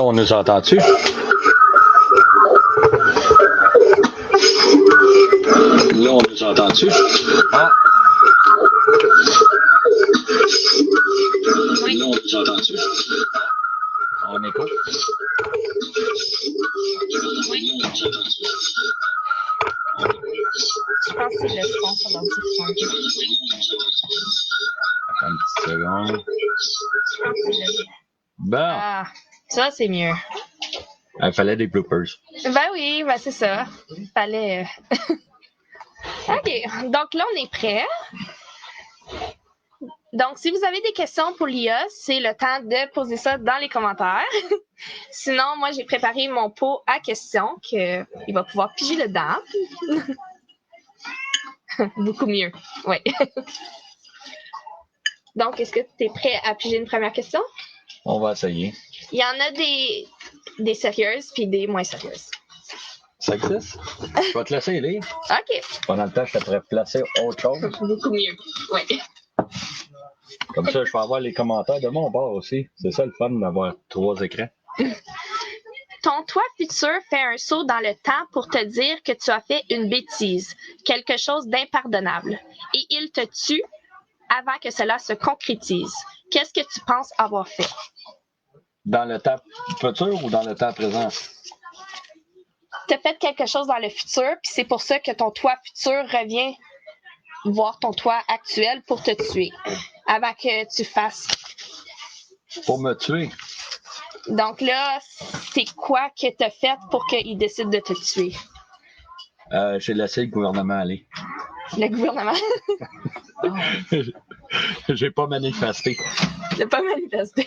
on nous entend-tu? Là, on nous entend-tu? Ah! Oui. Là, on nous entend-tu? On écoute? Oui. Je pense que c'est le son sur l'ordi qui change. Attends une petite seconde. Je pense que c'est le... Bon, Ah, ça, c'est mieux. il fallait des bloopers. Ben oui, ben c'est ça. Fallait... OK, donc là, on est prêt. Donc, si vous avez des questions pour l'IA, c'est le temps de poser ça dans les commentaires. Sinon, moi, j'ai préparé mon pot à questions qu'il va pouvoir piger dedans. Beaucoup mieux, oui. Donc, est-ce que tu es prêt à piger une première question? On va essayer. Il y en a des sérieuses puis des moins sérieuses. Ça existe? Je vais te laisser lire. OK. Pendant le temps, je te pourrais placer autre chose. Beaucoup mieux, oui. Comme ça, je vais avoir les commentaires de mon bord aussi. C'est ça le fun d'avoir 3 écrans. Ton toi futur fait un saut dans le temps pour te dire que tu as fait une bêtise, quelque chose d'impardonnable, et il te tue avant que cela se concrétise. Qu'est-ce que tu penses avoir fait? Dans le temps futur ou dans le temps présent? Tu as fait quelque chose dans le futur, puis c'est pour ça que ton toi futur revient voir ton toi actuel pour te tuer, avant que tu fasses. Pour me tuer? Donc là, c'est quoi que tu as fait pour qu'il décide de te tuer? J'ai laissé le gouvernement aller. Le gouvernement? J'ai pas manifesté. J'ai pas manifesté.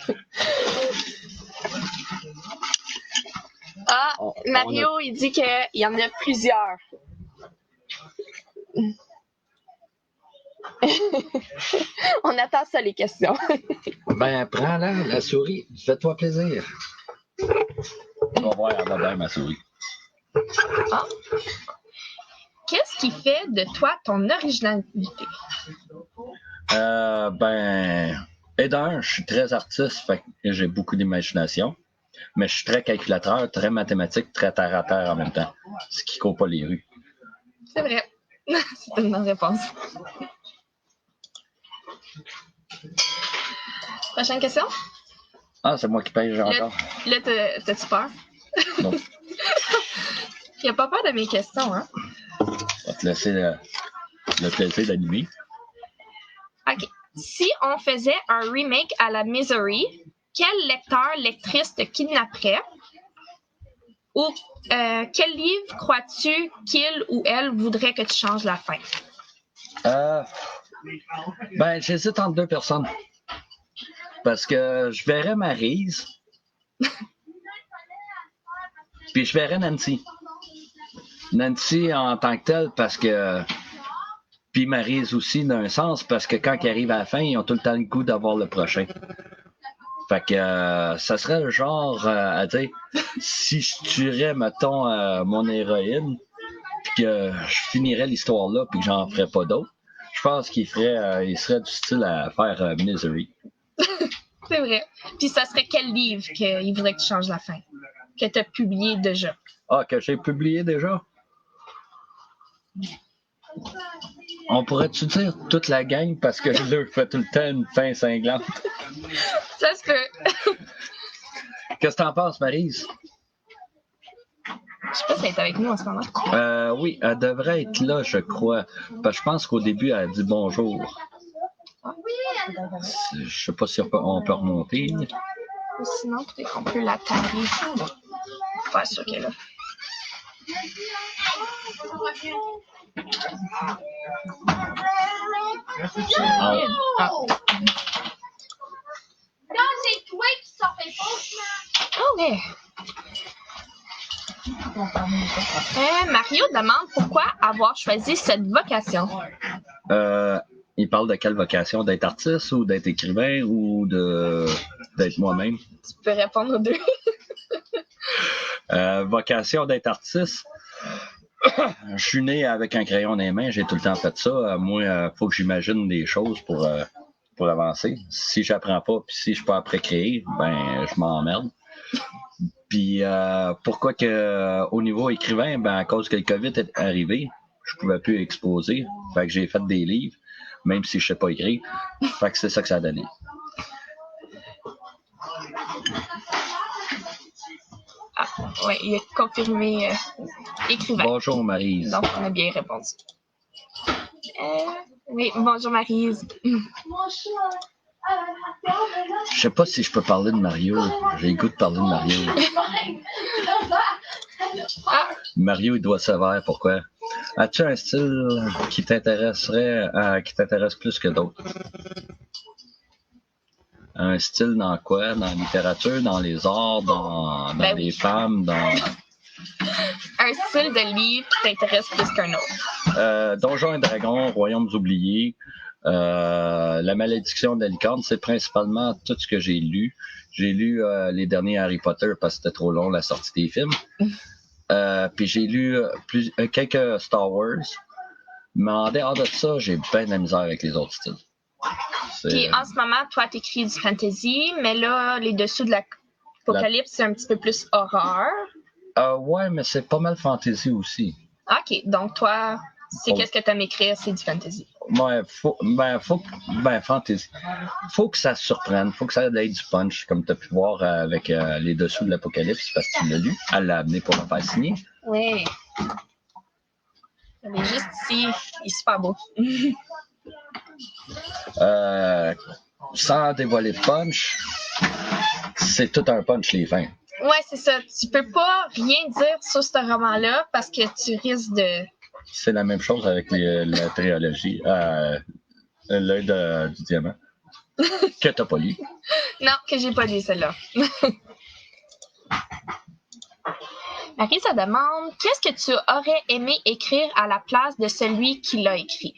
Ah, Mario, il dit qu'il y en a plusieurs. On attend ça, les questions. Ben, prends-la, la souris. Fais-toi plaisir. On va voir, elle va bien, ma souris. Ah. Qu'est-ce qui fait de toi ton originalité? Et d'un, je suis très artiste, fait que j'ai beaucoup d'imagination. Mais je suis très calculateur, très mathématique, très terre à terre en même temps. Ce qui court pas les rues. C'est vrai. C'est une bonne réponse. Prochaine question? Ah, c'est moi qui paye, j'ai encore. Là, t'as-tu peur? Non. Il a pas peur de mes questions, hein? Je vais te laisser le plaisir d'animer. OK. Si on faisait un remake à la Misery, quel lecteur, lectrice te kidnapperait? Ou quel livre crois-tu qu'il ou elle voudrait que tu changes la fin? J'hésite entre 2 personnes. Parce que je verrais Maryse. Puis je verrais Nancy. Nancy en tant que telle, parce que. Puis Maryse aussi, d'un sens, parce que quand ils arrivent à la fin, ils ont tout le temps le goût d'avoir le prochain. Fait que ça serait le genre à dire, si je tuerais, mettons, mon héroïne, puis que je finirais l'histoire là, puis que j'en ferais pas d'autres, je pense qu'il serait du style à faire Misery. C'est vrai. Puis ça serait quel livre qu'il voudrait que tu changes la fin? Que tu as publié déjà? Ah, que j'ai publié déjà? On pourrait-tu dire toute la gang parce que je leur fais tout le temps une fin cinglante? Ça se peut. Qu'est-ce que t'en penses, Maryse? Je sais pas si elle est avec nous en ce moment. Oui, elle devrait être là, je crois. Parce que je pense qu'au début, elle a dit bonjour. Je sais pas si on peut remonter. Ou sinon, peut-être qu'on peut la tailler. Pas sûr qu'elle est là. Non, c'est toi qui s'en fais pas. Oh, mais... Mario demande pourquoi avoir choisi cette vocation. Il parle de quelle vocation? D'être artiste ou d'être écrivain ou d'être moi-même? Tu peux répondre aux deux. Vocation d'être artiste. Je suis né avec un crayon dans les mains, j'ai tout le temps fait ça. Moi, il faut que j'imagine des choses pour avancer. Si j'apprends pas, puis si je suis pas après créer, ben je m'emmerde. Puis pourquoi que au niveau écrivain, ben à cause que le COVID est arrivé, je pouvais plus exposer. Fait que j'ai fait des livres, même si je sais pas écrire. Fait que c'est ça que ça a donné. Ah, oui, il a confirmé écrivain. Bonjour Maryse. Donc, on a bien répondu. Oui, bonjour Maryse. Je sais pas si je peux parler de Mario. J'ai le goût de parler de Mario. Ah, Mario, il doit savoir pourquoi. As-tu un style qui t'intéresserait, qui t'intéresse plus que d'autres? Un style dans quoi? Dans la littérature, dans les arts, dans Ben les oui. femmes, dans un style de livre qui t'intéresse plus qu'un autre. Donjons et Dragons, Royaumes oubliés, La malédiction de la licorne, c'est principalement tout ce que j'ai lu. J'ai lu les derniers Harry Potter parce que c'était trop long la sortie des films. Puis j'ai lu quelques Star Wars. Mais en dehors de ça, j'ai bien de la misère avec les autres styles. Puis en ce moment, toi, t'écris du fantasy, mais là, les dessous de l'apocalypse, c'est un petit peu plus horreur. Ouais, mais c'est pas mal fantasy aussi. OK, donc toi, c'est qu'est-ce que t'aimes écrire, c'est du fantasy. Ouais, fantasy. Faut que ça surprenne, faut que ça ait du punch, comme tu as pu voir avec les dessous de l'apocalypse, parce que tu l'as lu. Elle l'a amené pour le faire signer. Oui. Il est juste ici, il est super beau. Sans dévoiler de punch, c'est tout un punch les fins. Ouais, c'est ça. Tu peux pas rien dire sur ce roman-là parce que tu risques de... C'est la même chose avec la trilogie, L'œil du diamant, que t'as pas lu. Non, que j'ai pas lu celle-là. Marie, ça demande, qu'est-ce que tu aurais aimé écrire à la place de celui qui l'a écrit?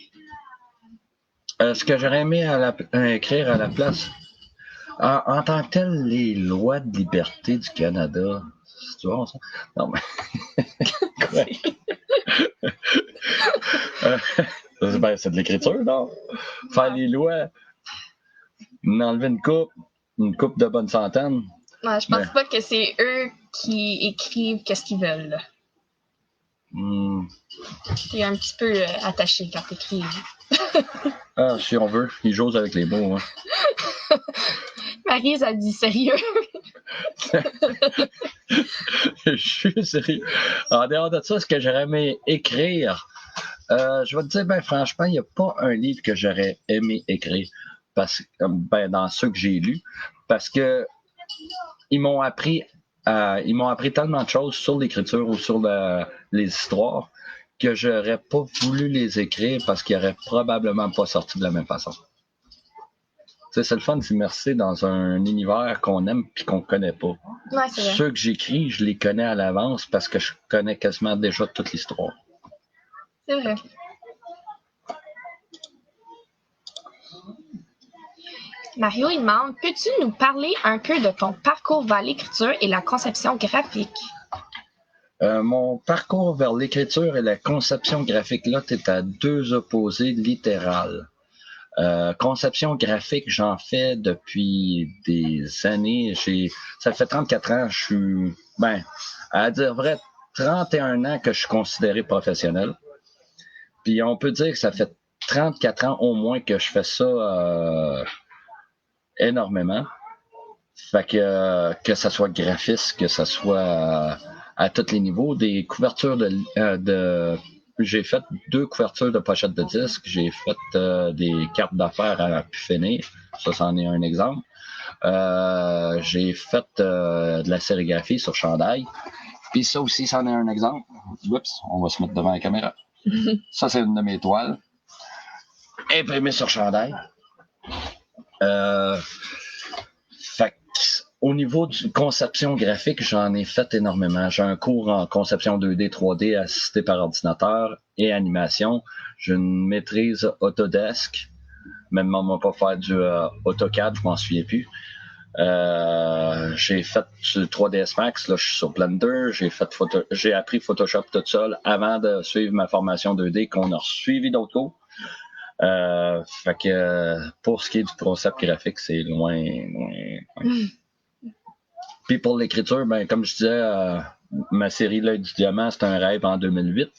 Ce que j'aurais aimé écrire à la place, en tant que tel, les lois de liberté du Canada, tu vois ça? Non, mais... Ben, c'est de l'écriture, non? Faire les lois, enlever une coupe de bonne centaine. Non, je pense pas que c'est eux qui écrivent qu'est-ce qu'ils veulent. T'es un petit peu attaché quand t'écris. Ah, si on veut, ils jouent avec les mots. Hein. Maryse a dit sérieux. Je suis sérieux. En dehors de ça, ce que j'aurais aimé écrire, je vais te dire, ben franchement, il n'y a pas un livre que j'aurais aimé écrire dans ceux que j'ai lus, parce que ils m'ont appris tellement de choses sur l'écriture ou sur les histoires que j'aurais pas voulu les écrire parce qu'ils n'auraient probablement pas sorti de la même façon. C'est le fun de s'immerser dans un univers qu'on aime et qu'on connaît pas. Ouais, c'est vrai. Ceux que j'écris, je les connais à l'avance parce que je connais quasiment déjà toute l'histoire. C'est vrai. Mario, il demande, peux-tu nous parler un peu de ton parcours vers l'écriture et la conception graphique? Mon parcours vers l'écriture et la conception graphique, là, tu es à deux opposés littérales. Conception graphique, j'en fais depuis des années. Ça fait 34 ans, je suis, à dire vrai, 31 ans que je suis considéré professionnel. Puis on peut dire que ça fait 34 ans au moins que je fais ça énormément. Fait que ça soit graphiste, que ça soit à tous les niveaux, des couvertures j'ai fait 2 couvertures de pochettes de disques, j'ai fait des cartes d'affaires à pu finir, ça c'en est un exemple. J'ai fait de la sérigraphie sur chandail, puis ça aussi c'en est un exemple. Oups, on va se mettre devant la caméra. Ça c'est une de mes toiles, imprimée sur chandail. Au niveau de conception graphique, j'en ai fait énormément. J'ai un cours en conception 2D, 3D assisté par ordinateur et animation. J'ai une maîtrise Autodesk. Même on m'a pas faire du AutoCAD, je m'en souviens plus. J'ai fait du 3ds Max, là je suis sur Blender. J'ai appris Photoshop tout seul avant de suivre ma formation 2D qu'on a suivi d'autres cours. Fait que pour ce qui est du concept graphique, c'est loin. Puis pour l'écriture, ben comme je disais, ma série L'Œil du Diamant, c'est un rêve en 2008.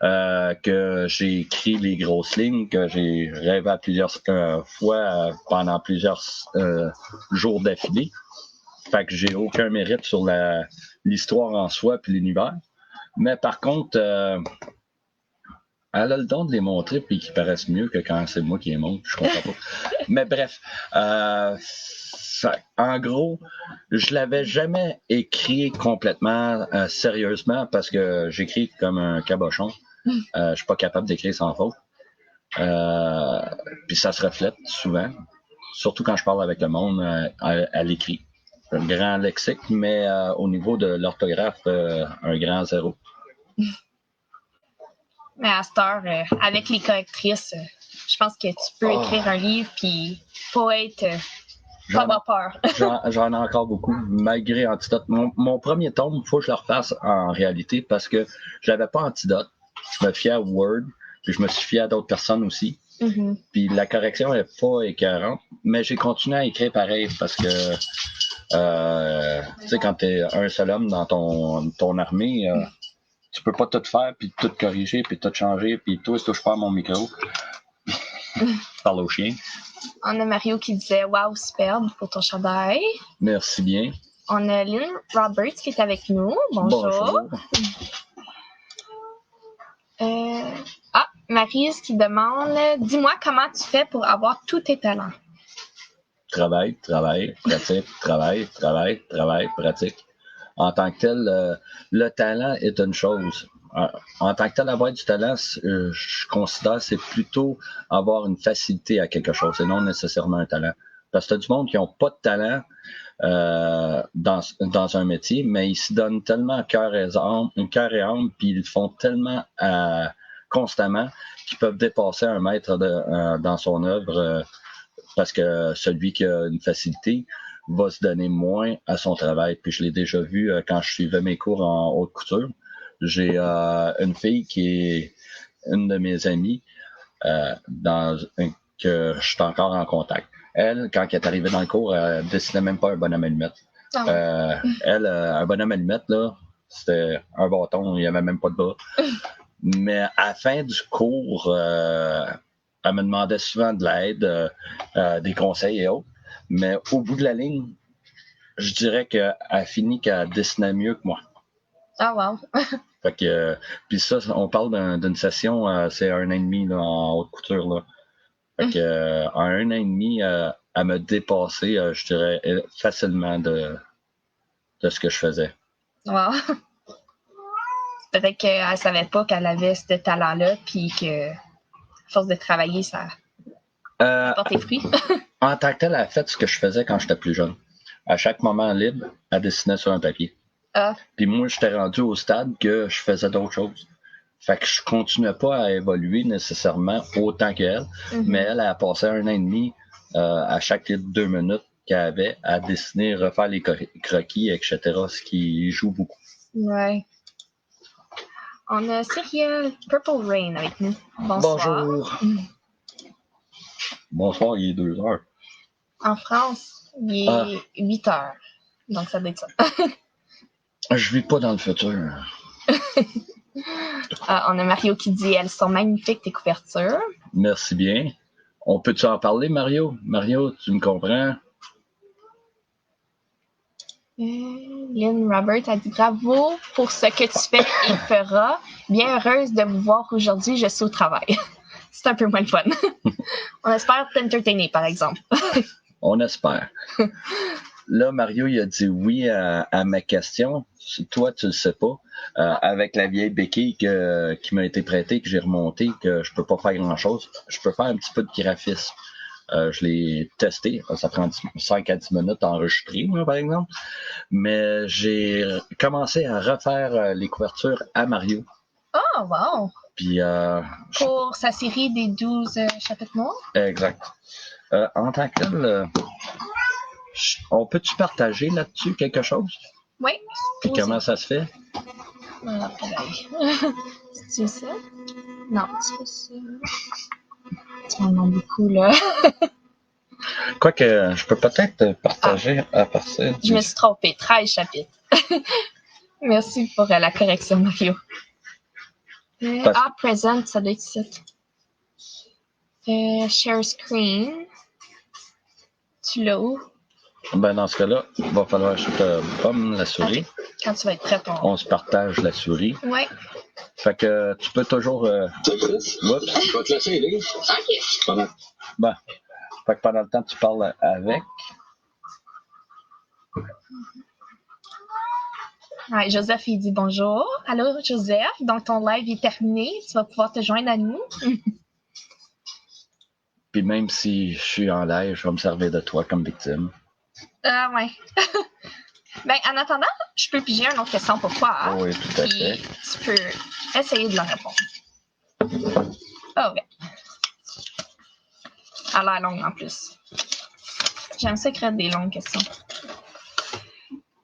Que j'ai écrit les grosses lignes, que j'ai rêvé à plusieurs fois pendant plusieurs jours d'affilée. Fait que j'ai aucun mérite sur l'histoire en soi puis l'univers. Mais par contre, elle a le don de les montrer puis qu'ils paraissent mieux que quand c'est moi qui les montre. Je comprends pas. Mais bref, en gros, je l'avais jamais écrit complètement sérieusement parce que j'écris comme un cabochon. Je suis pas capable d'écrire sans faute. Puis ça se reflète souvent, surtout quand je parle avec le monde à l'écrit. Un grand lexique, mais au niveau de l'orthographe, un grand zéro. Mais à cette heure, avec les correctrices, je pense que tu peux écrire un livre puis pas être... pas avoir peur. J'en ai encore beaucoup, malgré Antidote. Mon premier tome, il faut que je le refasse en réalité parce que j'avais pas Antidote. Je me fiais à Word, puis je me suis fié à d'autres personnes aussi. Mm-hmm. Puis la correction n'est pas écœurante, mais j'ai continué à écrire pareil parce que, tu sais, quand tu es un seul homme dans ton armée, tu peux pas tout faire, puis tout corriger, puis tout changer, puis toi, si touche pas à mon micro. Parle au chien. On a Mario qui disait « Wow, superbe pour ton chandail ». Merci bien. On a Lynn Roberts qui est avec nous. Bonjour. Maryse qui demande « Dis-moi comment tu fais pour avoir tous tes talents ». Travail, pratique, travail, pratique. En tant que tel, le talent est une chose. En tant que tel, avoir du talent, je considère que c'est plutôt avoir une facilité à quelque chose et non nécessairement un talent. Parce que tu as du monde qui n'ont pas de talent dans un métier, mais ils s'y donnent tellement cœur et âme, puis ils le font tellement constamment qu'ils peuvent dépasser un maître dans son œuvre parce que celui qui a une facilité va se donner moins à son travail. Puis je l'ai déjà vu quand je suivais mes cours en haute couture. J'ai une fille qui est une de mes amies que je suis encore en contact. Elle, quand elle est arrivée dans le cours, elle dessinait même pas un bonhomme allumette. Elle, un bonhomme allumette, là, c'était un bâton, il n'y avait même pas de bras. Mais à la fin du cours, elle me demandait souvent de l'aide, des conseils et autres. Mais au bout de la ligne, je dirais qu'elle a fini qu'elle dessinait mieux que moi. Ah, wow. Fait que, puis ça, on parle d'une session, c'est 1 an et demi là, en haute couture. Là. Fait que, en 1 an et demi, elle m'a dépassé, je dirais, facilement de ce que je faisais. Wow. Peut-être qu'elle savait pas qu'elle avait ce talent-là, puis que, à force de travailler, ça a porté fruit. En tant que tel, elle a fait ce que je faisais quand j'étais plus jeune. À chaque moment libre, elle dessinait sur un papier. Puis moi, j'étais rendu au stade que je faisais d'autres choses. Fait que je continuais pas à évoluer nécessairement autant qu'elle, mais elle a passé 1 an et demi à chaque 2 minutes qu'elle avait à dessiner, refaire les croquis, etc., ce qui joue beaucoup. Ouais. On a Cyrielle Purple Rain avec nous. Bonsoir. Bonjour. Bonsoir, il est 2 heures. En France, il est 8 heures. Donc, ça doit être ça. Je vis pas dans le futur. On a Mario qui dit « Elles sont magnifiques, tes couvertures. » Merci bien. On peut-tu en parler, Mario? Mario, tu me comprends? Lynn Robert a dit « Bravo pour ce que tu fais et feras. Bien heureuse de vous voir aujourd'hui. Je suis au travail. » C'est un peu moins le fun. On espère t'entertainer, par exemple. On espère. Là, Mario, il a dit oui à ma question. Toi, tu le sais pas. Avec la vieille béquille qui m'a été prêtée, que j'ai remontée, que je peux pas faire grand-chose. Je peux faire un petit peu de graphisme. Je l'ai testé. Ça prend 5 à 10 minutes à enregistrer, moi, par exemple. Mais j'ai commencé à refaire les couvertures à Mario. Oh, wow! Puis, pour sa série des 12 chapitres noirs? Exact. En tant que tel, on peut-tu partager là-dessus quelque chose? Oui. Puis comment ça se fait? C'est ça? Non, c'est pas ça. Tu m'en demandes beaucoup, là. Quoique, je peux peut-être partager à partir Je me suis trompée. 13 chapitres. Merci pour la correction, Mario. Present, ça doit être ça. Share screen. Tu l'as où? Ben, dans ce cas-là, il va falloir que je te pomme la souris. Okay. Quand tu vas être prêt, on se partage la souris. Ouais. Fait que tu peux toujours... Je vais te laisser aller. OK. Ben, fait que pendant le temps, tu parles avec. Ouais, Joseph, il dit bonjour. Allô, Joseph. Donc, ton live est terminé. Tu vas pouvoir te joindre à nous. Puis même si je suis en live, je vais me servir de toi comme victime. Ouais. Ben, en attendant, je peux piger une autre question pour toi. Hein? Oui, tout à fait. Puis, tu peux essayer de la répondre. Oh, ouais. Elle a l'air longue en plus. J'aime ça créer des longues questions.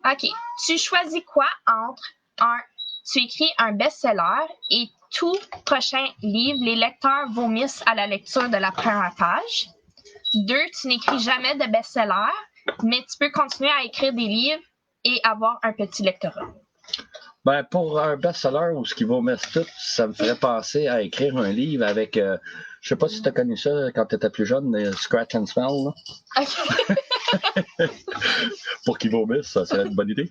OK. Tu choisis quoi entre tu écris un best-seller et tout prochain livre, les lecteurs vomissent à la lecture de la première page. 2, tu n'écris jamais de best-seller, mais tu peux continuer à écrire des livres et avoir un petit lectorat. Ben, pour un best-seller ou ce qui vomisse tout, ça me ferait penser à écrire un livre avec, je sais pas si tu as connu ça quand tu étais plus jeune, Scratch and Smell. Là. OK. Pour qu'il vomisse, ça serait une bonne idée.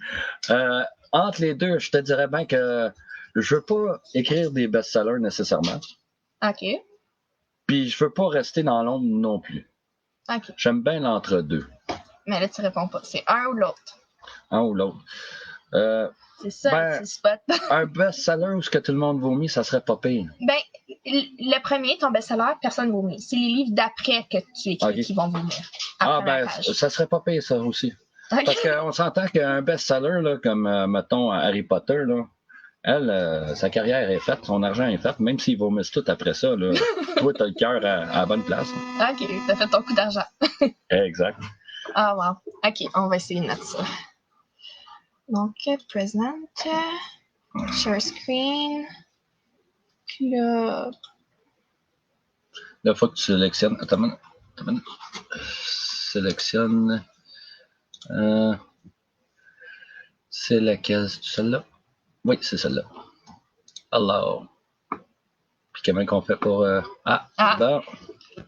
Entre les deux, je te dirais bien que je veux pas écrire des best-sellers nécessairement. OK. Puis je veux pas rester dans l'ombre non plus. OK. J'aime bien l'entre-deux. Mais là, tu réponds pas. C'est un ou l'autre. Un ou l'autre. C'est ça, ben, le spot. Un best-seller où ce que tout le monde vomit, ça serait pas pire. Ben, le premier, ton best-seller, personne vomit. C'est les livres d'après que tu écris qui vont vomir. Ça serait pas pire, ça aussi. Okay. Parce qu'on s'entend qu'un best-seller, là, comme, mettons, Harry Potter, là, elle, sa carrière est faite, son argent est fait, même s'ils vomissent tout après ça, là, toi, t'as le cœur à la bonne place. OK, t'as fait ton coup d'argent. Exact. Ah, wow. OK, on va essayer de mettre ça. Donc, present, share screen, club. Là, il faut que tu sélectionnes. Attends une minute. Sélectionne. C'est laquelle? C'est celle-là? Oui, c'est celle-là. Alors. Puis comment qu'on fait pour. Bon.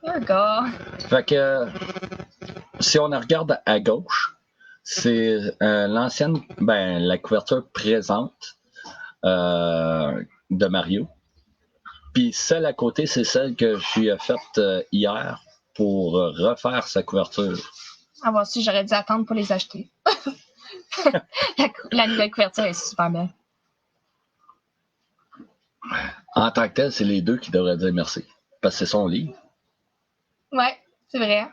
D'accord. Fait que si on regarde à gauche, c'est l'ancienne, la couverture présente de Mario. Puis celle à côté, c'est celle que j'ai faite hier pour refaire sa couverture. Ah, bon, si j'aurais dû attendre pour les acheter. la nouvelle couverture est super belle. En tant que tel, c'est les deux qui devraient dire merci. Parce que c'est son livre. Ouais, c'est vrai.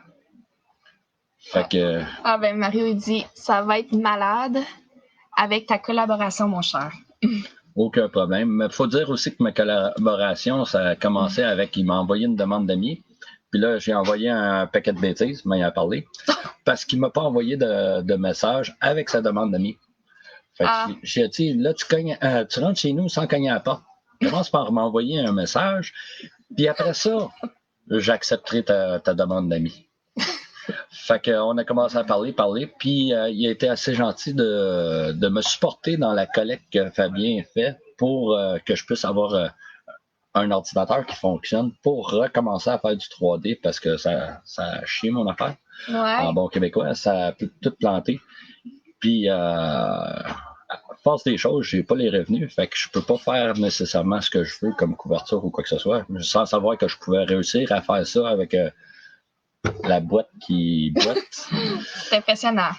Fait que... Ah ben Mario, il dit, ça va être malade avec ta collaboration, mon cher. Aucun problème. Mais il faut dire aussi que ma collaboration, ça a commencé avec, il m'a envoyé une demande d'amis. Puis là, j'ai envoyé un paquet de bêtises, mais il a parlé. Parce qu'il m'a pas envoyé de message avec sa demande d'amis. Fait que j'ai dit, là, tu rentres chez nous sans cogner à la porte. Commence par m'envoyer un message. Puis après ça, j'accepterai ta demande d'amis. Fait qu'on a commencé à parler, puis il a été assez gentil de me supporter dans la collecte que Fabien fait pour que je puisse avoir un ordinateur qui fonctionne pour recommencer à faire du 3D parce que ça a chié mon affaire. Ouais. En bon québécois, ça a tout planté. Puis à force des choses, j'ai pas les revenus, fait que je peux pas faire nécessairement ce que je veux comme couverture ou quoi que ce soit, sans savoir que je pouvais réussir à faire ça avec la boîte qui boite. C'est impressionnant.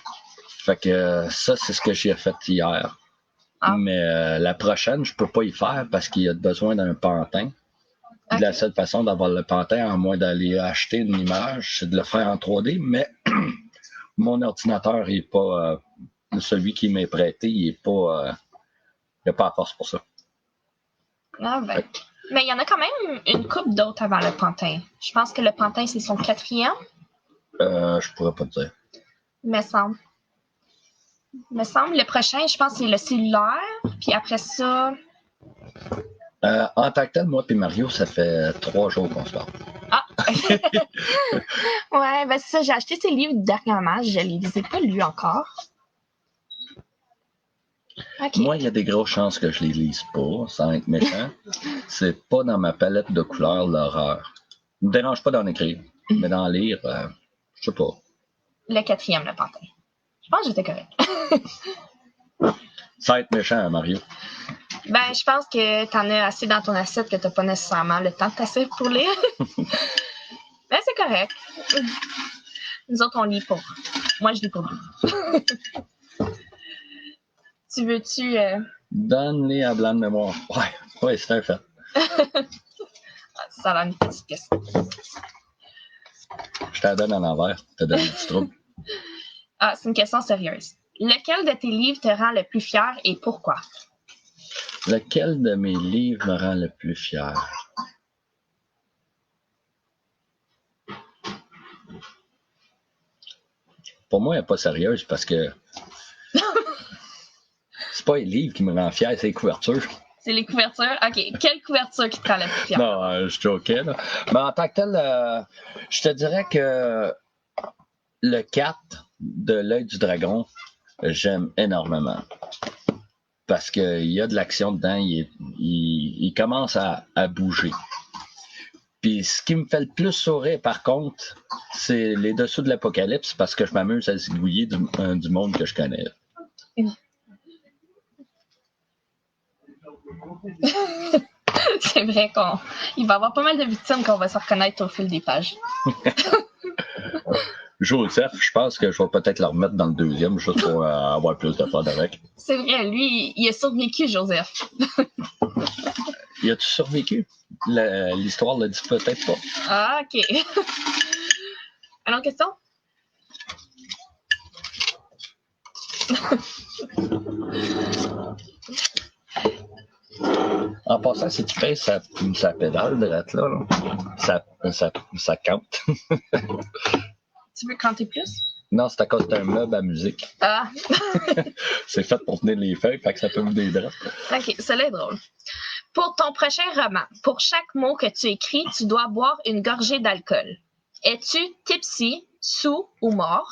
Fait que ça, c'est ce que j'ai fait hier. Mais la prochaine, je peux pas y faire parce qu'il y a besoin d'un pantin. Okay. La seule façon d'avoir le pantin, à moins d'aller acheter une image, c'est de le faire en 3D, mais mon ordinateur n'est pas celui qui m'est prêté, il est pas il n'a pas la force pour ça. Ah ben. Mais il y en a quand même une couple d'autres avant le pantin. Je pense que le pantin, c'est son 4e. Je pourrais pas te dire. Me semble. Le prochain, je pense, c'est le cellulaire. Puis après ça... En tant que tel, moi et Mario, ça fait 3 jours qu'on se parle. Ah! Ouais, ben c'est ça, j'ai acheté ces livres dernièrement, je les ai pas lus encore. OK. Moi, il y a des grosses chances que je les lise pas, sans être méchant. C'est pas dans ma palette de couleurs, l'horreur. Ça me dérange pas d'en écrire, mais d'en lire, je sais pas. Le 4e, le pantin. Je pense que j'étais correct. Sans être méchant, Mario. Ben, je pense que t'en as assez dans ton assiette que t'as pas nécessairement le temps de t'asseoir pour lire. Ben, c'est correct. Nous autres, on lit pour. Moi, je lis pour nous. Tu veux-tu... Donne-les à blanc de mémoire. Ouais, c'est un fait. Ça a l'air une petite question. Je t'en donne à l'envers. Je te donne un petit trouble. Ah, c'est une question sérieuse. Lequel de tes livres te rend le plus fier et pourquoi? Lequel de mes livres me rend le plus fier? Pour moi, elle n'est pas sérieuse parce que c'est pas les livres qui me rendent fier, c'est les couvertures. C'est les couvertures? OK. Quelle couverture qui te rend le plus fier? Non, je choquais, là. Mais en tant que tel, je te dirais que le 4 de l'œil du dragon, j'aime énormément. Parce qu'il y a de l'action dedans, il commence à bouger. Puis ce qui me fait le plus sourire, par contre, c'est les dessous de l'Apocalypse, parce que je m'amuse à zigouiller du monde que je connais. C'est vrai qu'il va y avoir pas mal de victimes qu'on va se reconnaître au fil des pages. Joseph, je pense que je vais peut-être le remettre dans le 2e, juste pour avoir plus de fun avec. C'est vrai, lui, il a survécu, Joseph. Y a-tu survécu? L'histoire le dit peut-être pas. Ah, OK. Une autre question? En passant, si tu pèses sa pédale droite là, ça compte. Tu veux compter plus? Non, c'est à cause d'un meuble à musique. Ah. C'est fait pour tenir les feuilles, fait que ça peut vous des draps. OK, cela est drôle. Pour ton prochain roman, pour chaque mot que tu écris, tu dois boire une gorgée d'alcool. Es-tu tipsy, sous ou mort?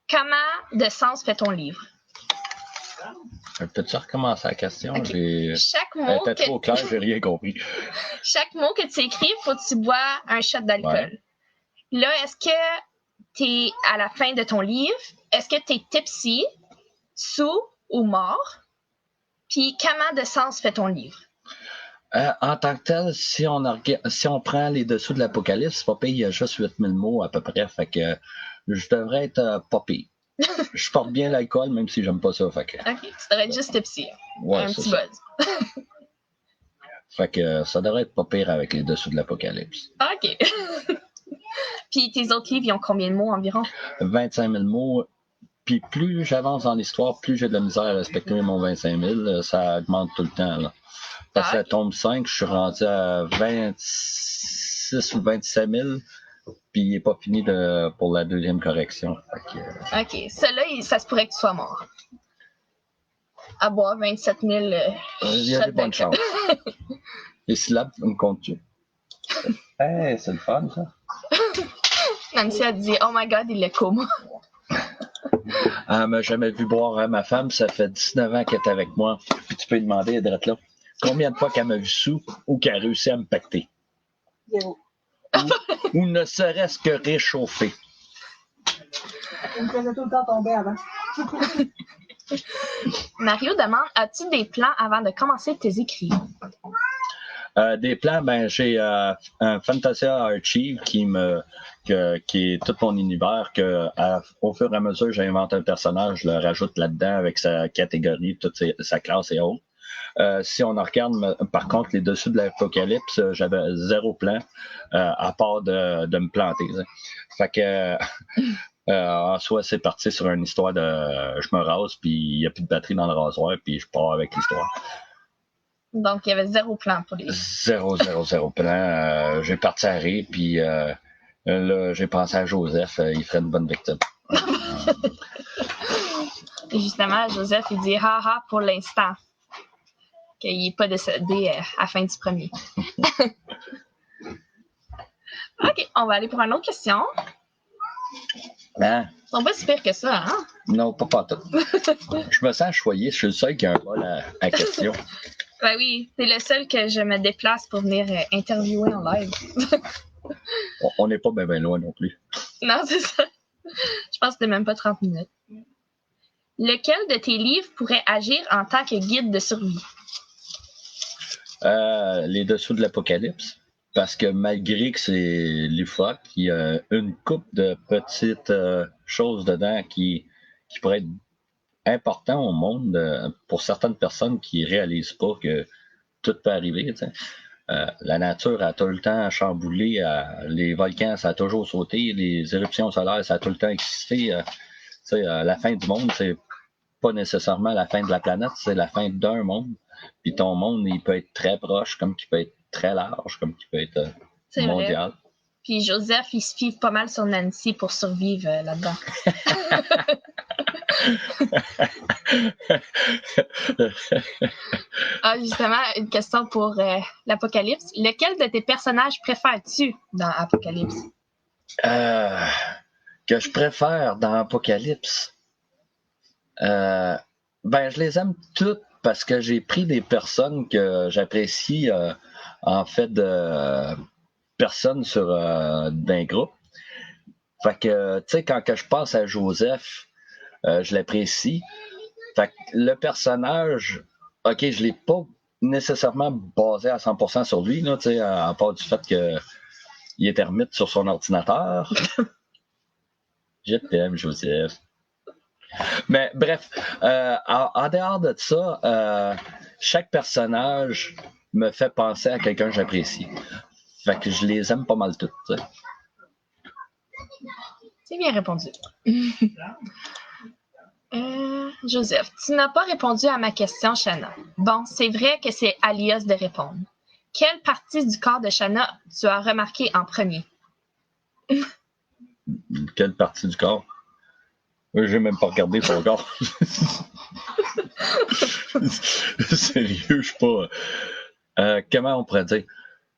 Comment de sens fait ton livre? Peux-tu recommencer la question? Okay. Elle était trop claire, j'ai rien compris. Chaque mot que tu écris, faut que tu bois un shot d'alcool. Ouais. Là, est-ce que tu es à la fin de ton livre? Est-ce que tu es tipsy, sous ou mort? Puis comment de sens fait ton livre? En tant que tel, si on prend les dessous de l'Apocalypse, c'est pas pire, il y a juste 8000 mots à peu près, fait que je devrais être pas pire. Je porte bien l'alcool, même si j'aime pas ça, fait que... OK, tu devrais être juste tipsy. Ouais, un petit buzz. Fait que ça devrait être pas pire avec les dessous de l'Apocalypse. OK. Puis tes autres livres, ils ont combien de mots environ? 25 000 mots. Puis plus j'avance dans l'histoire, plus j'ai de la misère à respecter mon 25 000. Ça augmente tout le temps, là. Parce que la tombe 5, je suis rendu à 26 ou 27 000, puis il n'est pas fini pour la deuxième correction. OK. Celle-là, ça se pourrait que tu sois mort. À boire 27 000 il y a des bonnes chances. Les syllabes, me comptes-tu? Hey, c'est le fun, ça. Nancy a dit « Oh my God, il est coma. » Elle m'a jamais vu boire ma femme, ça fait 19 ans qu'elle est avec moi. Puis tu peux lui demander, elle est là. Combien de fois qu'elle m'a vu sous ou qu'elle a réussi à me pacter? 0. Ou ne serait-ce que réchauffer. Elle me faisait tout le temps tomber avant. Mario demande « As-tu des plans avant de commencer tes écrits? » Des plans, ben j'ai un Fantasia Archive qui est tout mon univers, que au fur et à mesure que j'invente un personnage, je le rajoute là-dedans avec sa catégorie, toute sa classe et autres. Si on en regarde, par contre, les dessous de l'Apocalypse, j'avais 0 plan, à part de me planter. Ça. Fait que en soi, c'est parti sur une histoire de je me rase, puis il n'y a plus de batterie dans le rasoir, puis je pars avec l'histoire. Donc, il y avait 0 plan pour les... 0 plan. J'ai parti à rire, puis là, j'ai pensé à Joseph, il ferait une bonne victime. Et justement, Joseph, il dit « Ha ha pour l'instant. » Qu'il n'est pas décédé à la fin du premier. OK. OK, on va aller pour une autre question. Hein? Ils sont pas si pires que ça, hein? Non, pas tout. Je me sens choyé. Je suis le seul qui a un bol à question. Ben oui, c'est le seul que je me déplace pour venir interviewer en live. On n'est pas bien loin non plus. Non, c'est ça. Je pense que c'était même pas 30 minutes. Lequel de tes livres pourrait agir en tant que guide de survie? Les dessous de l'Apocalypse. Parce que malgré que c'est l'UFOC, il y a une couple de petites choses dedans qui pourraient être importantes au monde pour certaines personnes qui réalisent pas que tout peut arriver. La nature a tout le temps chamboulé, les volcans, ça a toujours sauté, les éruptions solaires, ça a tout le temps existé. La fin du monde, c'est pas nécessairement la fin de la planète, c'est la fin d'un monde. Puis ton monde, il peut être très proche, comme qu'il peut être très large, comme qu'il peut être mondial. Vrai. Puis Joseph, il se fie pas mal sur Nancy pour survivre là-dedans. Justement, une question pour l'Apocalypse. Lequel de tes personnages préfères-tu dans Apocalypse? Que je préfère dans Apocalypse? Je les aime toutes parce que j'ai pris des personnes que j'apprécie en fait de personnes d'un groupe. Fait que, tu sais, quand que je pense à Joseph, je l'apprécie. Fait que le personnage, OK, je l'ai pas nécessairement basé à 100% sur lui, là, à part du fait qu'il est ermite sur son ordinateur. Je t'aime, Joseph. Mais bref, en dehors de ça, chaque personnage me fait penser à quelqu'un que j'apprécie. Fait que je les aime pas mal toutes. T'sais. C'est bien répondu. Joseph, tu n'as pas répondu à ma question, Shanna. Bon, c'est vrai que c'est Alias de répondre. Quelle partie du corps de Shanna tu as remarqué en premier? Quelle partie du corps? J'ai même pas regardé son corps. Sérieux, je suis pas... comment on pourrait dire?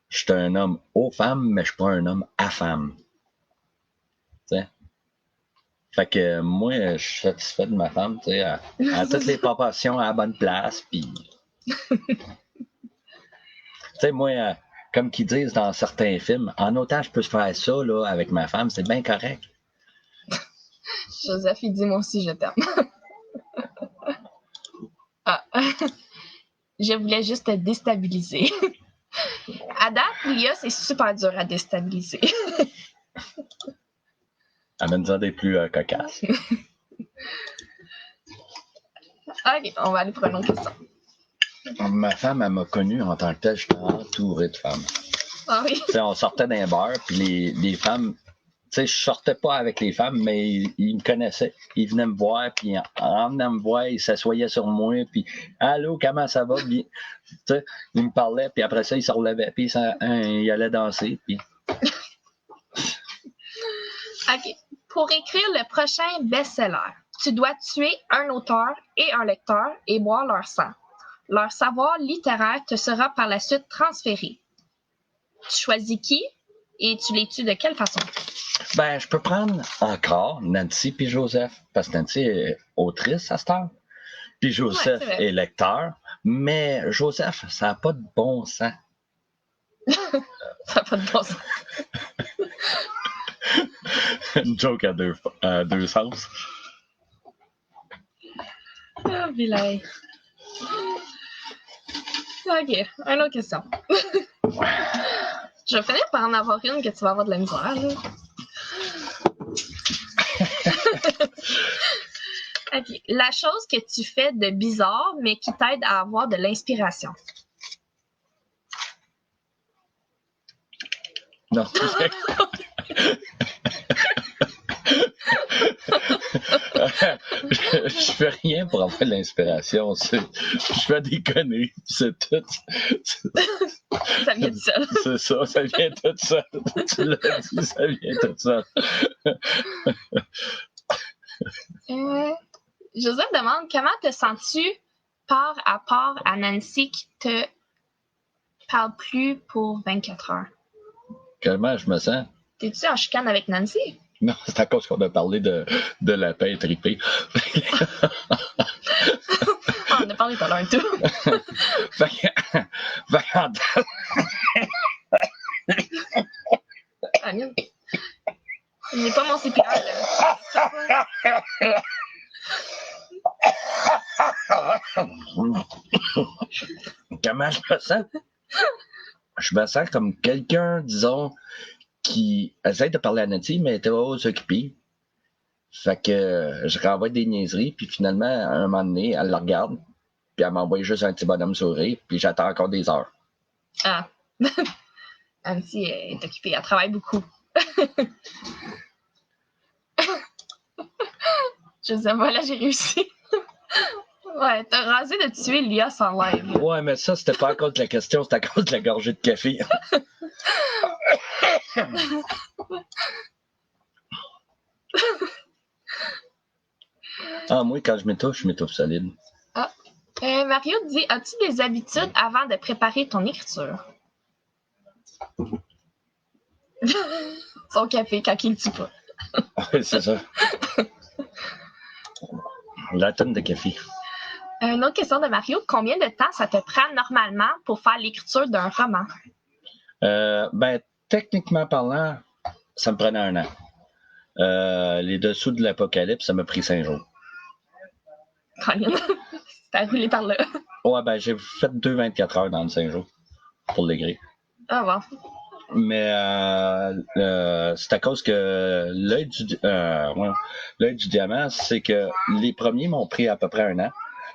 Je suis un homme aux femmes, mais je suis pas un homme à femmes. T'sais? Fait que moi, je suis satisfait de ma femme, tu sais, à toutes les proportions à la bonne place, puis... Tu sais, moi, comme qu'ils disent dans certains films, en autant je peux faire ça, là, avec ma femme, c'est bien correct. Joseph, il dit, moi aussi, je t'aime. Je voulais juste te déstabiliser. À date, Lia, c'est super dur à déstabiliser. Amène-en des plus cocasses. OK, on va aller pour une autre question. Ma femme, elle m'a connu en tant que telle, j'étais entouré de femmes. Ah oui. T'sais, on sortait d'un bar, puis les femmes... Tu sais, je sortais pas avec les femmes, mais ils me connaissaient. Ils venaient me voir, puis en venant me voir, ils s'assoyaient sur moi, puis « Allô, comment ça va? » Bien. Tu sais, ils me parlaient, puis après ça, ils se relevaient, puis ils allaient danser. Puis... OK. Pour écrire le prochain best-seller, tu dois tuer un auteur et un lecteur et boire leur sang. Leur savoir littéraire te sera par la suite transféré. Tu choisis qui et tu les tues de quelle façon? Je peux prendre encore Nancy puis Joseph, parce que Nancy est autrice à cette heure, puis Joseph est lecteur, mais Joseph, ça n'a pas de bon sens. Ça n'a pas de bon sens. Une joke à deux sens. Ah, vilain. OK, une autre question. Je vais finir par en avoir une que tu vas avoir de la misère, là. OK. La chose que tu fais de bizarre, mais qui t'aide à avoir de l'inspiration. Non. Je fais rien pour avoir de l'inspiration. Je fais des conneries, c'est tout. Ça vient de ça. C'est ça, ça vient tout seul. Tu l'as dit, ça vient tout seul. Joseph demande comment te sens-tu par rapport à Nancy qui te parle plus pour 24 heures? Comment je me sens? T'es-tu en chicane avec Nancy? Non, c'est à cause qu'on a parlé de lapin tripé. On a parlé tout à l'heure et tout. Fait que Amine. J'ai pas mon CPR, là. Comment je me sens? Je me sens comme quelqu'un, disons, qui essaie de parler à Nancy, mais était trop occupé. Fait que je renvoie des niaiseries, puis finalement, à un moment donné, elle le regarde, puis elle m'envoie juste un petit bonhomme sourire, puis j'attends encore des heures. Ah. Nancy est occupée, elle travaille beaucoup. Je sais, voilà, j'ai réussi. Ouais, t'as rasé de tuer Lia sans live. Ouais, mais ça, c'était pas à cause de la question, c'était à cause de la gorgée de café. Moi, quand je m'étouffe solide. Ah. Mario dit, as-tu des habitudes avant de préparer ton écriture? Son café, quand il ne tue pas. Oui, c'est ça. La tonne de café. Une autre question de Mario. Combien de temps ça te prend normalement pour faire l'écriture d'un roman? Techniquement parlant, ça me prenait 1 an. Les dessous de l'Apocalypse, ça m'a pris 5 jours. Colin, t'as roulé par là. Ouais, j'ai fait 2 24 heures dans les 5 jours pour l'écrire. Ah bon. Mais c'est à cause que l'œil du diamant, c'est que les premiers m'ont pris à peu près 1 an.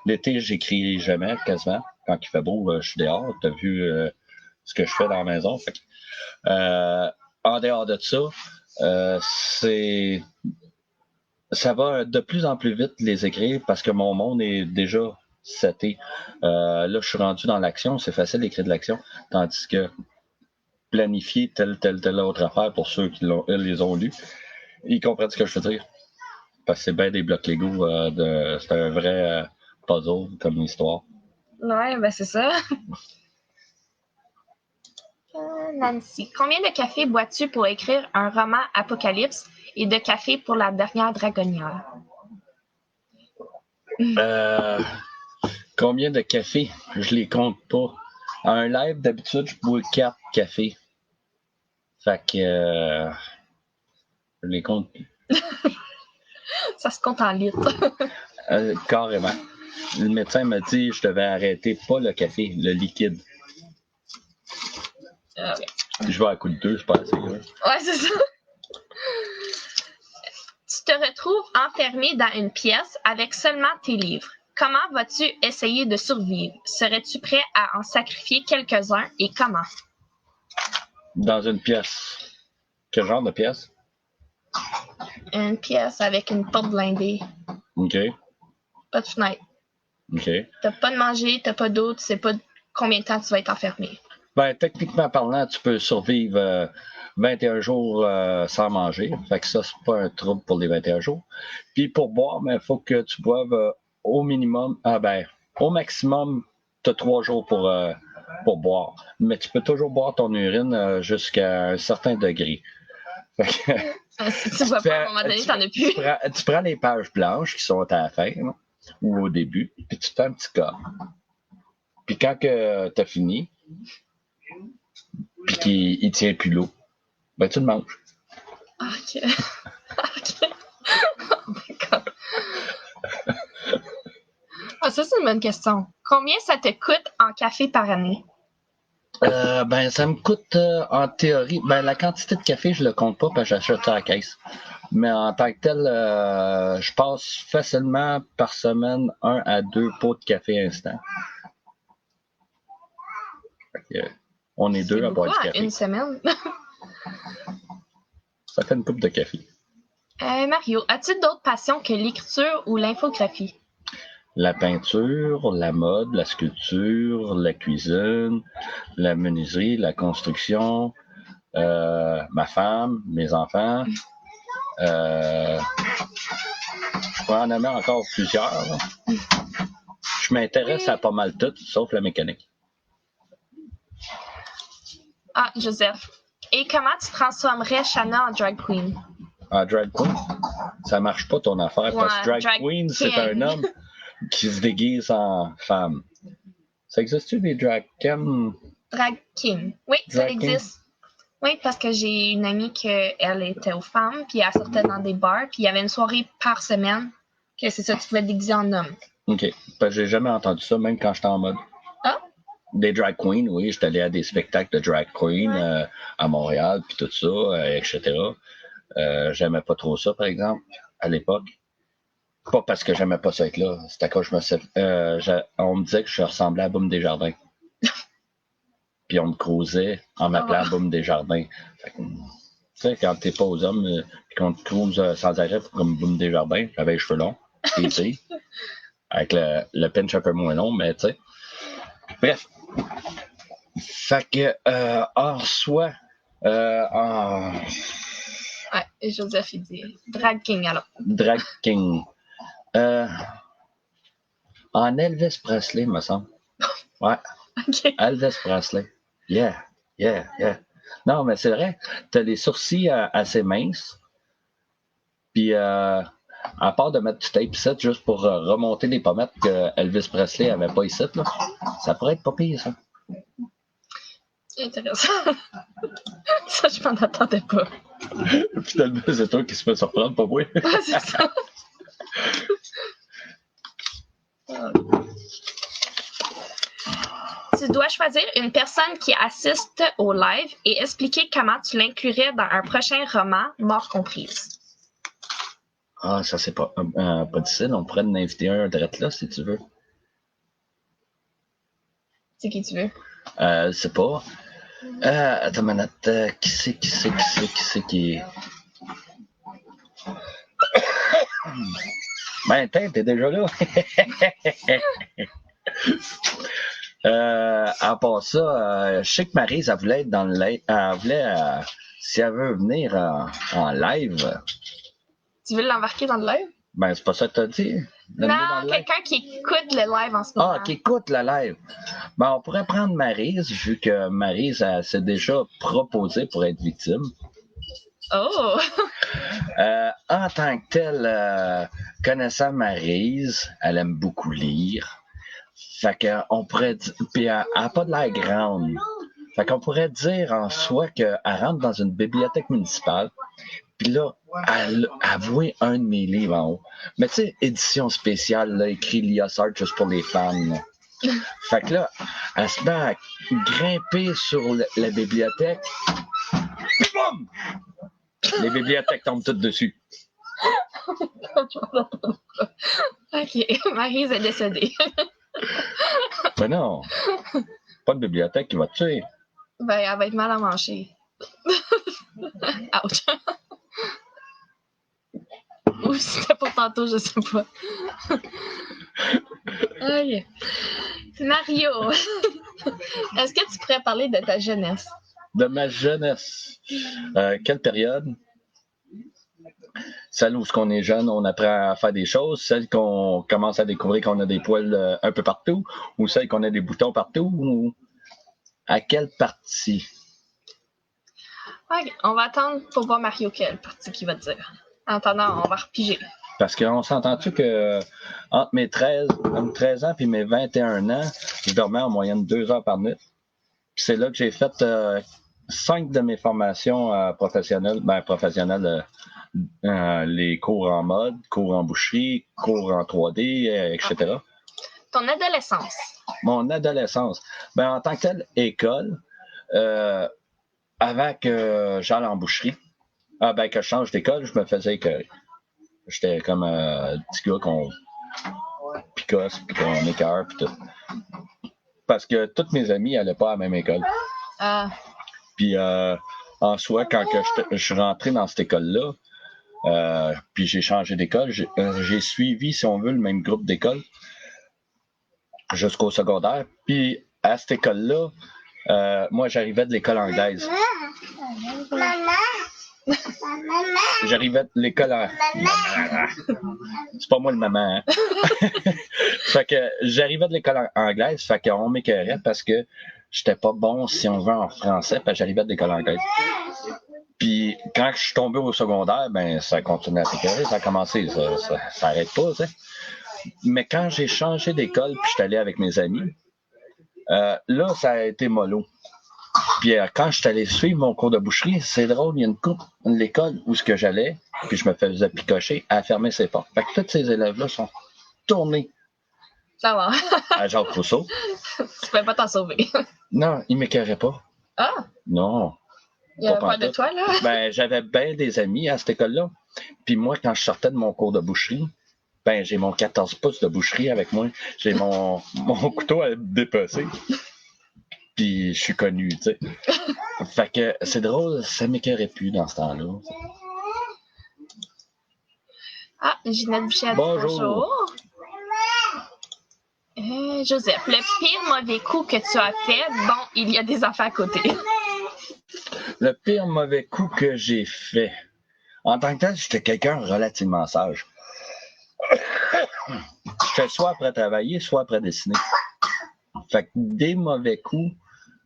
L'été, j'écris jamais, quasiment. Quand il fait beau, je suis dehors. T'as vu ce que je fais dans la maison. Fait que, en dehors de ça, ça va de plus en plus vite les écrire parce que mon monde est déjà seté. Là, je suis rendu dans l'action. C'est facile d'écrire de l'action. Tandis que planifier telle autre affaire pour ceux qui les ont lus, ils comprennent ce que je veux dire. Parce que c'est bien des blocs Lego. C'est un vrai puzzle comme histoire. Ouais, ben c'est ça. Nancy, combien de café bois-tu pour écrire un roman Apocalypse et de café pour la dernière dragonnière? Combien de cafés? Je les compte pas. À un live, d'habitude, je bois 4 cafés. Fait que je les compte plus. Ça se compte en litres. Carrément. Le médecin m'a dit que je devais arrêter pas le café, le liquide. Okay. Je vais à coup de 2, c'est pas assez. Hein? Ouais, c'est ça. Tu te retrouves enfermé dans une pièce avec seulement tes livres. Comment vas-tu essayer de survivre? Serais-tu prêt à en sacrifier quelques-uns et comment? Dans une pièce. Quel genre de pièce? Une pièce avec une porte blindée. OK. Pas de fenêtre. OK. T'as pas de manger, t'as pas d'eau, tu sais pas combien de temps tu vas être enfermé. Techniquement parlant, tu peux survivre 21 jours sans manger. Fait que ça, c'est pas un trouble pour les 21 jours. Puis pour boire, il faut que tu boives au minimum, au maximum, tu as 3 jours pour boire. Mais tu peux toujours boire ton urine jusqu'à un certain degré. Si tu bois pas, à un moment donné, t'en as plus. Tu prends les pages blanches qui sont à la fin, là, ou au début, puis tu fais un petit cas. Puis quand tu as fini, puis qu'il tient plus l'eau, tu le manges. OK. OK. Oh my God. Ça, c'est une bonne question. Combien ça te coûte en café par année? Ça me coûte en théorie. La quantité de café, je le compte pas parce que j'achète ça à la caisse. Mais en tant que tel, je passe facilement par semaine 1 à 2 pots de café instant. On est 2 à boire du café. Une semaine? Ça fait une coupe de café. Mario, as-tu d'autres passions que l'écriture ou l'infographie? La peinture, la mode, la sculpture, la cuisine, la menuiserie, la construction, ma femme, mes enfants. Je peux en nommer encore plusieurs. Là. Je m'intéresse à pas mal tout, sauf la mécanique. Ah, Joseph. Et Et comment tu transformerais Shanna en drag queen? En drag queen, ça marche pas ton affaire, parce que drag queen, c'est un homme qui se déguise en femme. Ça existe-tu des drag king? Drag king. Oui, ça existe. Oui, parce que j'ai une amie qu'elle était aux femmes, puis elle sortait dans des bars, puis il y avait une soirée par semaine que c'est ça, tu pouvais te déguiser en homme. OK. Parce que j'ai jamais entendu ça, même quand j'étais en mode. Ah? Des drag queens, oui. J'étais allé à des spectacles de drag queen à Montréal, puis tout ça, etc. J'aimais pas trop ça, par exemple, à l'époque. Pas parce que j'aimais pas ça être là. C'était quand on me disait que je ressemblais à Boum Desjardins. Puis on me crousait en m'appelant Boum Desjardins. Fait que, tu sais, quand t'es pas aux hommes, puis qu'on te crouse sans arrêt comme Boum Desjardins, j'avais les cheveux longs, ici, avec le pinch un peu moins long, mais tu sais. Bref. Fait que, hors soi, Ouais, et Joseph, il dit drag king, alors. Drag king. En Elvis Presley, me semble. Ouais. OK. Elvis Presley. Yeah. Non, mais c'est vrai, t'as les sourcils assez minces. Puis, à part de mettre du tape ici juste pour remonter les pommettes que Elvis Presley avait pas ici, là, ça pourrait être pas pire, ça. Intéressant. Ça, je m'en attendais pas. Finalement, c'est toi qui se fait surprendre, pas moi. Ouais, c'est ça. Tu dois choisir une personne qui assiste au live et expliquer comment tu l'inclurais dans un prochain roman, Mort comprise. Ah, ça, c'est pas difficile. On pourrait en inviter un direct là, si tu veux. C'est qui tu veux? C'est pas. Attends une minute. Qui c'est qui est. Ben, t'es déjà là. À part ça, je sais que Maryse, elle voulait être dans le live. Elle voulait, si elle veut venir en live. Tu veux l'embarquer dans le live? Ben, c'est pas ça que t'as dit. Non, quelqu'un qui écoute le live en ce moment. Ah, qui écoute le live. Ben, on pourrait prendre Maryse, vu que Maryse s'est déjà proposée pour être victime. Oh! En tant que telle, connaissant Maryse, elle aime beaucoup lire. Fait qu'on pourrait dire. Puis elle n'a pas de l'air grande. Fait qu'on pourrait dire en soi qu'elle rentre dans une bibliothèque municipale. Puis là, elle a voué un de mes livres en haut. Mais tu sais, édition spéciale, là, écrit Lia Sartre juste pour les fans. Là. Fait que là, elle se met à grimper sur la bibliothèque. Puis boum! Les bibliothèques tombent toutes dessus. OK, Maryse est décédée. Mais non, pas de bibliothèque qui va te tuer. Ben, elle va être mal à manger. Ouch. Ou c'était pour tantôt, je sais pas. OK. Mario, est-ce que tu pourrais parler de ta jeunesse? De ma jeunesse. Quelle période? Celle où on est jeune, on apprend à faire des choses, celle qu'on commence à découvrir qu'on a des poils un peu partout, ou celle qu'on a des boutons partout, ou à quelle partie? OK, on va attendre pour voir Mario quelle partie qu'il va te dire. En attendant, on va repiger. Parce qu'on s'entend-tu que entre mes 13 ans et mes 21 ans, je dormais en moyenne 2 heures par nuit. Puis c'est là que j'ai fait 5 de mes formations professionnelles. Les cours en mode, cours en boucherie, cours en 3D, etc. Ton adolescence. Mon adolescence. Ben, en tant que telle, école, avant que j'aille en boucherie, que je change d'école, je me faisais écœurer. J'étais comme un petit gars qu'on picosse, puis qu'on écœure, puis tout. Parce que tous mes amis n'allaient pas à la même école. Puis en soi, quand je suis rentré dans cette école-là, puis j'ai changé d'école, j'ai suivi, si on veut, le même groupe d'école jusqu'au secondaire. Puis à cette école-là, moi, j'arrivais de l'école anglaise. J'arrivais de l'école C'est pas moi le maman, hein? Fait que j'arrivais de l'école anglaise, fait qu'on m'écœurait parce que j'étais pas bon, si on veut, en français, parce que j'arrivais de l'école anglaise. Puis quand je suis tombé au secondaire, ben ça continue à s'écœurer, ça a commencé, ça arrête pas, tu sais. Mais quand j'ai changé d'école, puis je suis allé avec mes amis, là, ça a été mollo. Puis quand je suis allé suivre mon cours de boucherie, c'est drôle, il y a une coupe de l'école où ce que j'allais, puis je me faisais picocher, à fermer ses portes. Fait que tous ces élèves-là sont tournés Ça va. à Jacques Rousseau. Tu peux pas t'en sauver. Non, ils m'écœuraient pas. Ah, Non. il y avait Pas pas de pantoute. toi, là? Ben, j'avais bien des amis à cette école-là. Puis moi, quand je sortais de mon cours de boucherie, ben, j'ai mon 14 pouces de boucherie avec moi. J'ai mon couteau à dépecer. Puis je suis connu, tu sais. Fait que c'est drôle, ça m'écœurait plus dans ce temps-là. Ah, Ginette Boucher a dit Bonjour. Joseph, le pire mauvais coup que tu as fait, bon, il y a des enfants à côté. Le pire mauvais coup que j'ai fait. En tant que tel, j'étais quelqu'un relativement sage. J'étais soit après travailler, soit après dessiner. Fait que des mauvais coups,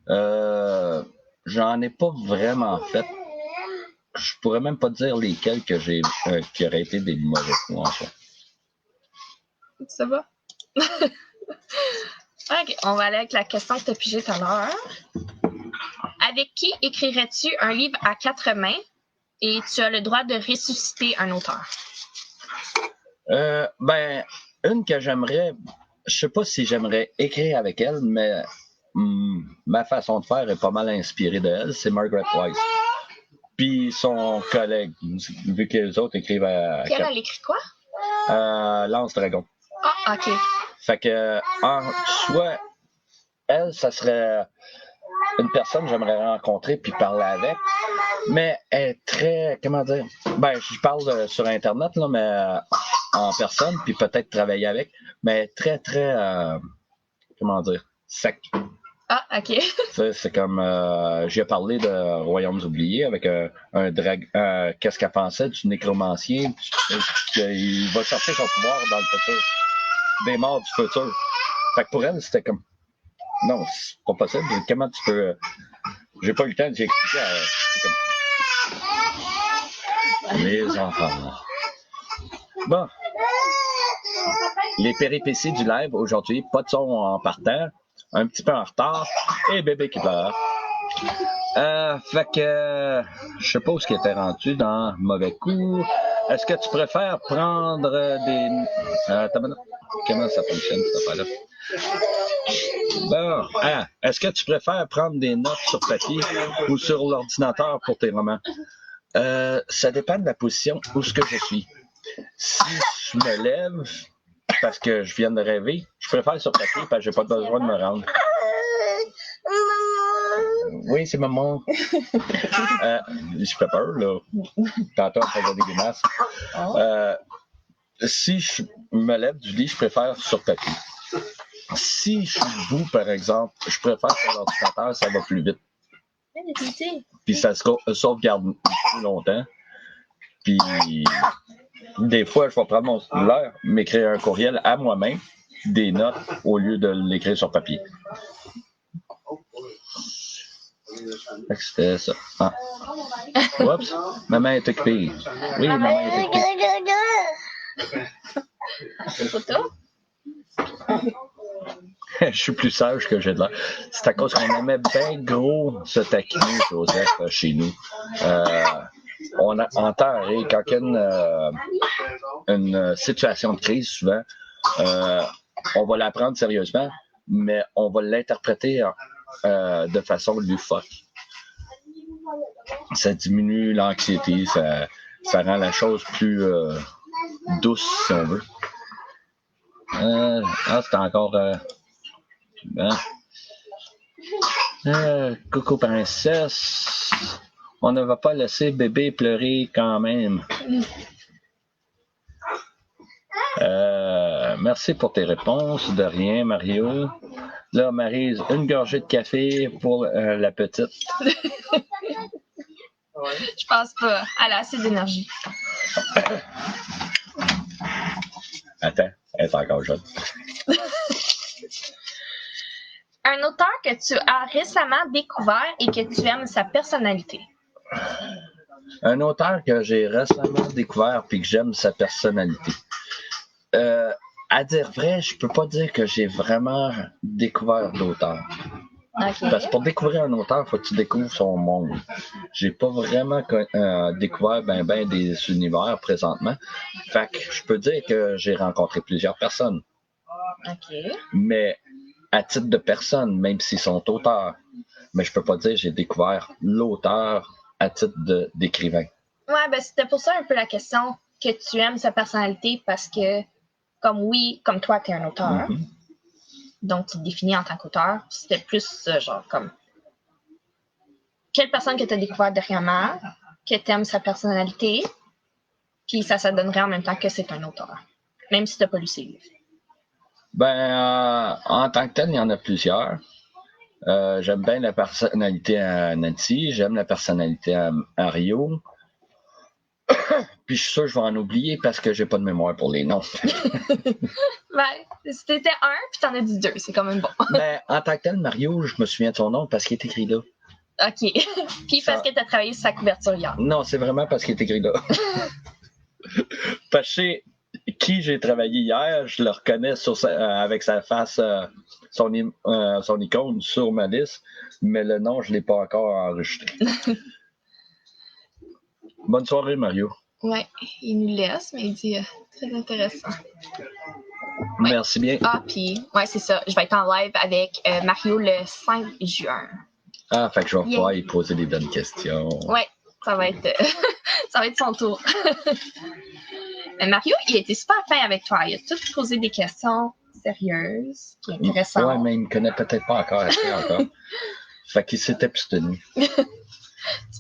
j'en ai pas vraiment fait. Je pourrais même pas dire lesquels que j'ai qui auraient été des mauvais coups en soi. Ça va? Ok, on va aller avec la question que tu as pigée tout à l'heure. Avec qui écrirais-tu un livre à 4 mains et tu as le droit de ressusciter un auteur? Ben, une que j'aimerais, je sais pas si j'aimerais écrire avec elle, mais ma façon de faire est pas mal inspirée d'elle, c'est Margaret Weiss. Puis son collègue, vu que les autres écrivent à... Puis elle écrit quoi? Lance Dragon. Ah, ok. Fait que, soit elle, ça serait une personne que j'aimerais rencontrer puis parler avec, mais elle est très, comment dire, ben, je parle sur Internet, là, mais en personne, puis peut-être travailler avec, mais très, très, comment dire, sec. Ah, ok. C'est comme, j'ai parlé de Royaumes oubliés avec un drag, qu'est-ce qu'elle pensait du nécromancien, qu'il va chercher son pouvoir dans le futur, des morts du futur. Fait que pour elle, c'était comme, non, c'est pas possible. Comment tu peux, j'ai pas eu le temps d'y expliquer. C'est comme, les enfants. Bon. Les péripéties du live aujourd'hui, pas de son en partant, un petit peu en retard, et bébé qui pleure. Fait que, je sais pas où ce qui était rendu dans mauvais coup. Est-ce que tu préfères prendre des... comment ça fonctionne, cette affaire-là? Bon, est-ce que tu préfères prendre des notes sur papier ou sur l'ordinateur pour tes romans? Ça dépend de la position où ce que je suis. Si je me lève parce que je viens de rêver, je préfère sur papier parce que j'ai pas besoin de me rendre. Oui, c'est maman. Je fais peur, là. Tantôt, on faisait des grimaces. Si je me lève du lit, je préfère sur papier. Si je suis debout, par exemple, je préfère sur l'ordinateur, ça va plus vite. Puis ça se sauvegarde plus longtemps. Puis des fois, je vais prendre mon cellulaire, m'écrire un courriel à moi-même, des notes, au lieu de l'écrire sur papier. Fait que c'était ça. Ah. Oups, maman est occupée. Oui, maman est occupée. Photo? Je suis plus sage que j'ai de l'air. C'est à cause qu'on aimait bien gros se taquiner, Joseph, chez nous. On entend rire quand il y a une situation de crise, souvent, on va la prendre sérieusement, mais on va l'interpréter de façon loufoque. Ça diminue l'anxiété, ça rend la chose plus douce, si on veut. C'est encore... coucou princesse. On ne va pas laisser bébé pleurer quand même. Merci pour tes réponses. De rien, Mario. Là, Maryse, une gorgée de café pour la petite. Je pense pas. Elle a assez d'énergie. Attends, elle est encore jeune. Un auteur que tu as récemment découvert et que tu aimes sa personnalité. Un auteur que j'ai récemment découvert puis que j'aime sa personnalité. À dire vrai, je peux pas dire que j'ai vraiment découvert d'auteur. OK. Parce que pour découvrir un auteur, il faut que tu découvres son monde. J'ai pas vraiment découvert ben des univers présentement. Fait que je peux dire que j'ai rencontré plusieurs personnes. OK. Mais à titre de personne, même s'ils sont auteurs, mais je peux pas dire que j'ai découvert l'auteur à titre d'écrivain. Ouais, ben c'était pour ça un peu la question que tu aimes sa personnalité parce que, comme toi, tu es un auteur, Mhm. donc tu te définis en tant qu'auteur, c'était plus genre comme quelle personne que tu as découvert dernièrement, que tu aimes sa personnalité, puis ça donnerait en même temps que c'est un auteur, même si tu n'as pas lu ses livres. Ben, en tant que tel, il y en a plusieurs. J'aime bien la personnalité à Nancy, j'aime la personnalité à Rio. Puis je suis sûr que je vais en oublier parce que j'ai pas de mémoire pour les noms. Ben, c'était un, puis t'en as dit deux, c'est quand même bon. Mais en tant que tel, Mario, je me souviens de son nom parce qu'il est écrit là. OK. Puis parce que t'as travaillé sur sa couverture hier. Non, c'est vraiment parce qu'il est écrit là. Parce que je sais qui j'ai travaillé hier, je le reconnais avec sa face, son icône sur ma liste, mais le nom, je ne l'ai pas encore enregistré. Bonne soirée, Mario. Ouais, il nous laisse, mais il dit très intéressant. Merci bien. Ah, puis, ouais, c'est ça. Je vais être en live avec Mario le 5 juin. Ah, fait que je vais pouvoir y poser des bonnes questions. Ouais, ça va être, ça va être son tour. Mario, il a été super fin avec toi. Il a tout posé des questions sérieuses, qui est intéressant. Ouais, mais il me connaît peut-être pas encore assez encore. Fait qu'il s'est abstenu. Tu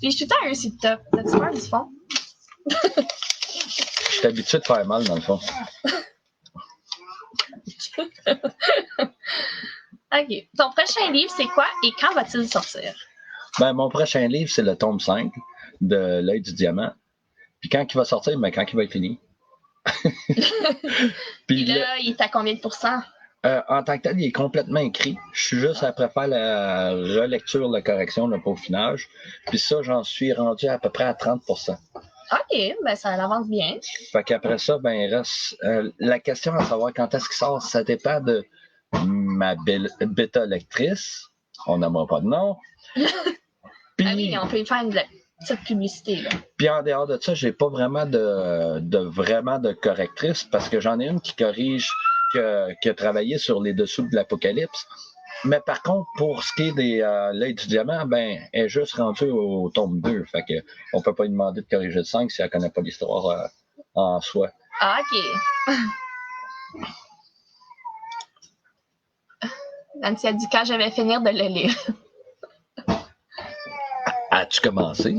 piges tout le temps un sur le top. T'as-tu peur du fond? Je suis habitué de faire mal, dans le fond. OK. Ton prochain livre, c'est quoi et quand va-t-il sortir? Ben, mon prochain livre, c'est le tome 5 de L'œil du diamant. Puis quand il va sortir, ben quand il va être fini. Puis là, il est à combien de pourcents? En tant que tel, il est complètement écrit. Je suis juste après faire la relecture, la correction, le peaufinage. Puis ça, j'en suis rendu à peu près à 30%. OK, ben ça avance bien. Fait qu'après ça, ben il reste la question à savoir quand est-ce qu'il sort, ça dépend de ma bêta lectrice. On n'aimera pas de nom. Puis, ah oui, on peut faire une petite publicité, là. Puis en dehors de ça, j'ai pas vraiment de correctrice parce que j'en ai une qui corrige, qui a travaillé sur les dessous de l'Apocalypse. Mais par contre, pour ce qui est des l'œil du diamant, ben, elle est juste rendue au tome 2. Fait que on peut pas lui demander de corriger le 5 si elle connaît pas l'histoire en soi. Ah, OK. Nancy a dit quand je vais finir de le lire. As-tu commencé?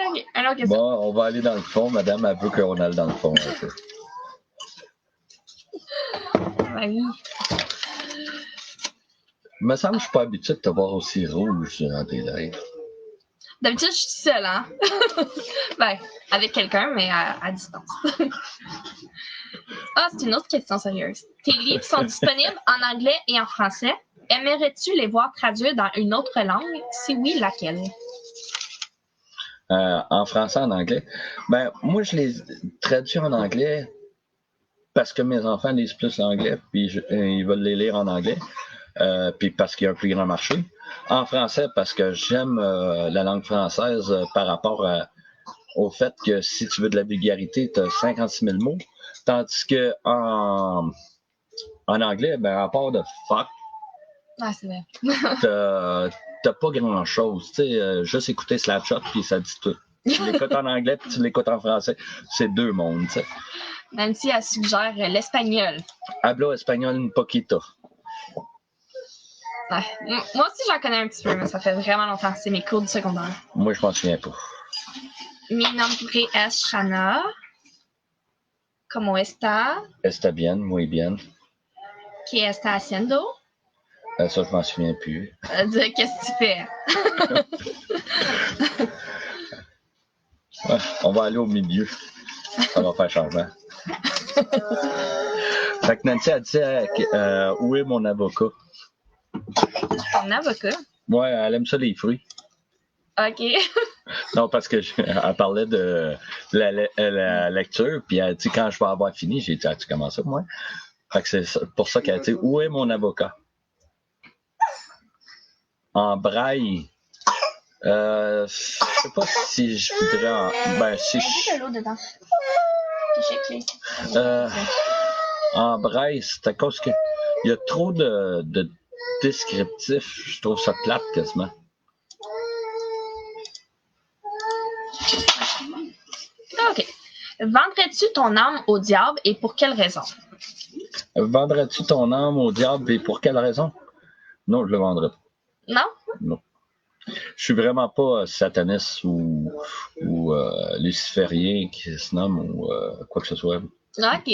OK, alors que ça. Bon, on va aller dans le fond. Madame, elle veut qu'on aille dans le fond. Ben oui. Il me semble que je suis pas habitué de te voir aussi rouge dans tes lèvres. D'habitude, je suis seule, hein? Ben, avec quelqu'un, mais à distance. Ah, c'est une autre question sérieuse. Tes livres sont disponibles en anglais et en français. Aimerais-tu les voir traduits dans une autre langue? Si oui, laquelle? En français, en anglais. Ben, moi, je les traduis en anglais parce que mes enfants lisent plus l'anglais, puis ils veulent les lire en anglais, puis parce qu'il y a un plus grand marché. En français, parce que j'aime la langue française par rapport au fait que si tu veux de la vulgarité, tu as 56 000 mots, tandis que en anglais, ben, à part de fuck, Ah, c'est vrai. t'as pas grand-chose. Tu sais, juste écouter Slapshot, puis ça dit tout. Tu l'écoutes en anglais, puis tu l'écoutes en français. C'est deux mondes, tu sais. Nancy, elle suggère l'espagnol. Hablo espagnol un poquito. Ouais. Moi aussi, j'en connais un petit peu, mais ça fait vraiment longtemps. C'est mes cours du secondaire. Moi, je m'en souviens pas. Mi nombre es Shana. ¿Cómo está? Está bien, muy bien. ¿Qué está haciendo? Ça, je m'en souviens plus. Qu'est-ce que tu fais? Ouais, on va aller au milieu. Ça va faire changement. Fait que Nancy a dit où est mon avocat? Ton avocat? Ouais, elle aime ça, les fruits. OK. Non, parce que elle parlait de la lecture, puis elle dit quand je vais avoir fini, j'ai dit, tu commences ça, moi? Fait que c'est pour ça qu'elle a dit, où est mon avocat? En braille, je sais pas si je voudrais ben, si de l'eau dedans. en braille, c'est à cause que il y a trop de descriptifs. Je trouve ça plate quasiment. OK. Vendrais-tu ton âme au diable et pour quelle raison? Vendrais-tu ton âme au diable et pour quelle raison? Non, je le vendrais pas. Non? Non. Je suis vraiment pas sataniste ou luciférien qui se nomme ou quoi que ce soit. OK.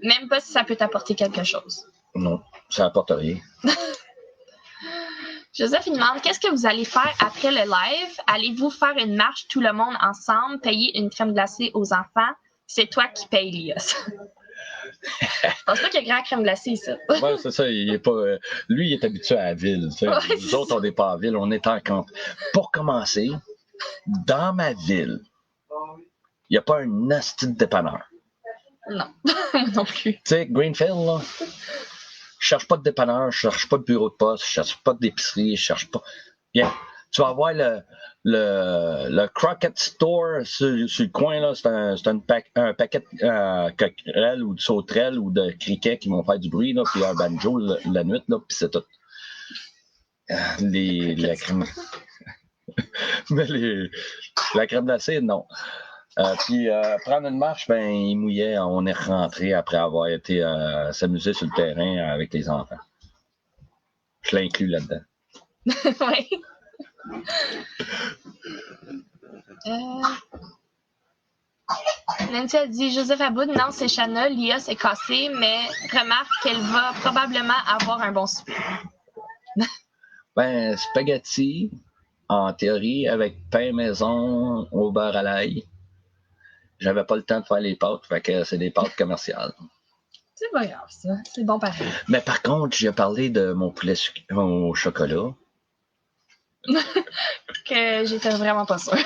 Même pas si ça peut t'apporter quelque chose. Non, ça apporte rien. Joseph, il demande, qu'est-ce que vous allez faire après le live? Allez-vous faire une marche tout le monde ensemble, payer une crème glacée aux enfants? C'est toi qui payes, Lias. Je pense pas qu'il y a grand crème glacée ici. Ouais, c'est ça. Il est pas, lui, il est habitué à la ville. Tu sais. Ouais, Nous autres, on n'est pas à la ville, on est en camp. Pour commencer, dans ma ville, il n'y a pas un asti de dépanneur. Non, non plus. Tu sais, Greenfield, là, je cherche pas de dépanneur, je cherche pas de bureau de poste, je cherche pas d'épicerie, je cherche pas. Bien, tu vas avoir le Crockett Store sur le coin, là, c'est un paquet de coquerelles ou de sauterelles ou de criquets qui vont faire du bruit, là, puis un banjo la nuit, là, puis c'est tout. La crème. Mais la crème glacée, non. Puis prendre une marche, ben il mouillait, on est rentré après avoir été s'amuser sur le terrain avec les enfants. Je l'inclus là-dedans. Oui. Nancy a dit, Joseph Aboud, non, c'est Shanna, Lia s'est cassée, mais remarque qu'elle va probablement avoir un bon souper. Ben, spaghetti, en théorie, avec pain maison au beurre à l'ail. J'avais pas le temps de faire les pâtes, fait que c'est des pâtes commerciales. C'est pas grave, ça. C'est bon pareil. Mais par contre, j'ai parlé de mon poulet au chocolat. Que j'étais vraiment pas sûre.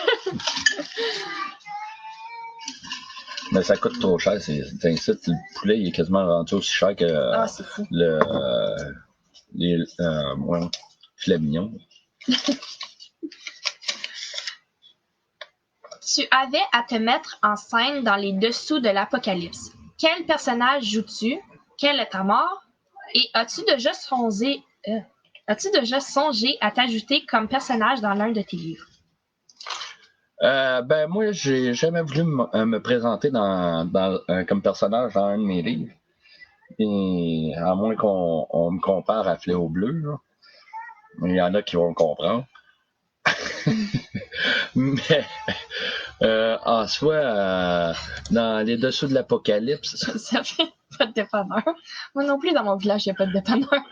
Mais ça coûte trop cher. C'est ainsi, le poulet il est quasiment rendu aussi cher que C'est fou. les filets mignons. Tu avais à te mettre en scène dans les dessous de l'Apocalypse. Quel personnage joues-tu? Quelle est ta mort? Et as-tu déjà songé à t'ajouter comme personnage dans l'un de tes livres? Ben moi, j'ai jamais voulu me présenter comme personnage dans un de mes livres. Et à moins qu'on me compare à Fléau Bleu, là. Il y en a qui vont comprendre. Mais en soi, dans les dessous de l'Apocalypse. Ça fait pas de dépanneur. Moi non plus, dans mon village, il n'y a pas de dépanneur.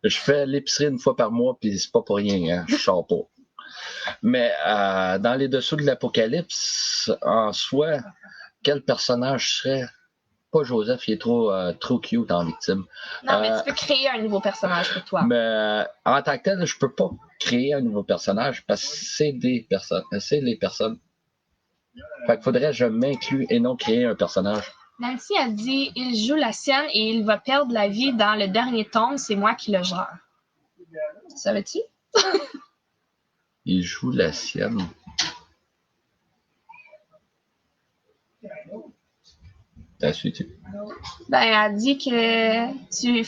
Je fais l'épicerie une fois par mois, puis c'est pas pour rien, hein, je sors pas. Mais dans les dessous de l'Apocalypse, en soi, quel personnage serait? Pas Joseph, il est trop cute en victime. Non, mais tu peux créer un nouveau personnage pour toi. Mais en tant que tel, je peux pas créer un nouveau personnage parce que c'est les personnes. Fait qu'il faudrait que je m'inclue et non créer un personnage. Nancy a dit, il joue la sienne et il va perdre la vie dans le dernier tome, c'est moi qui le gère. Savais-tu? Il joue la sienne. T'as su-tu? Ben, elle a dit que tu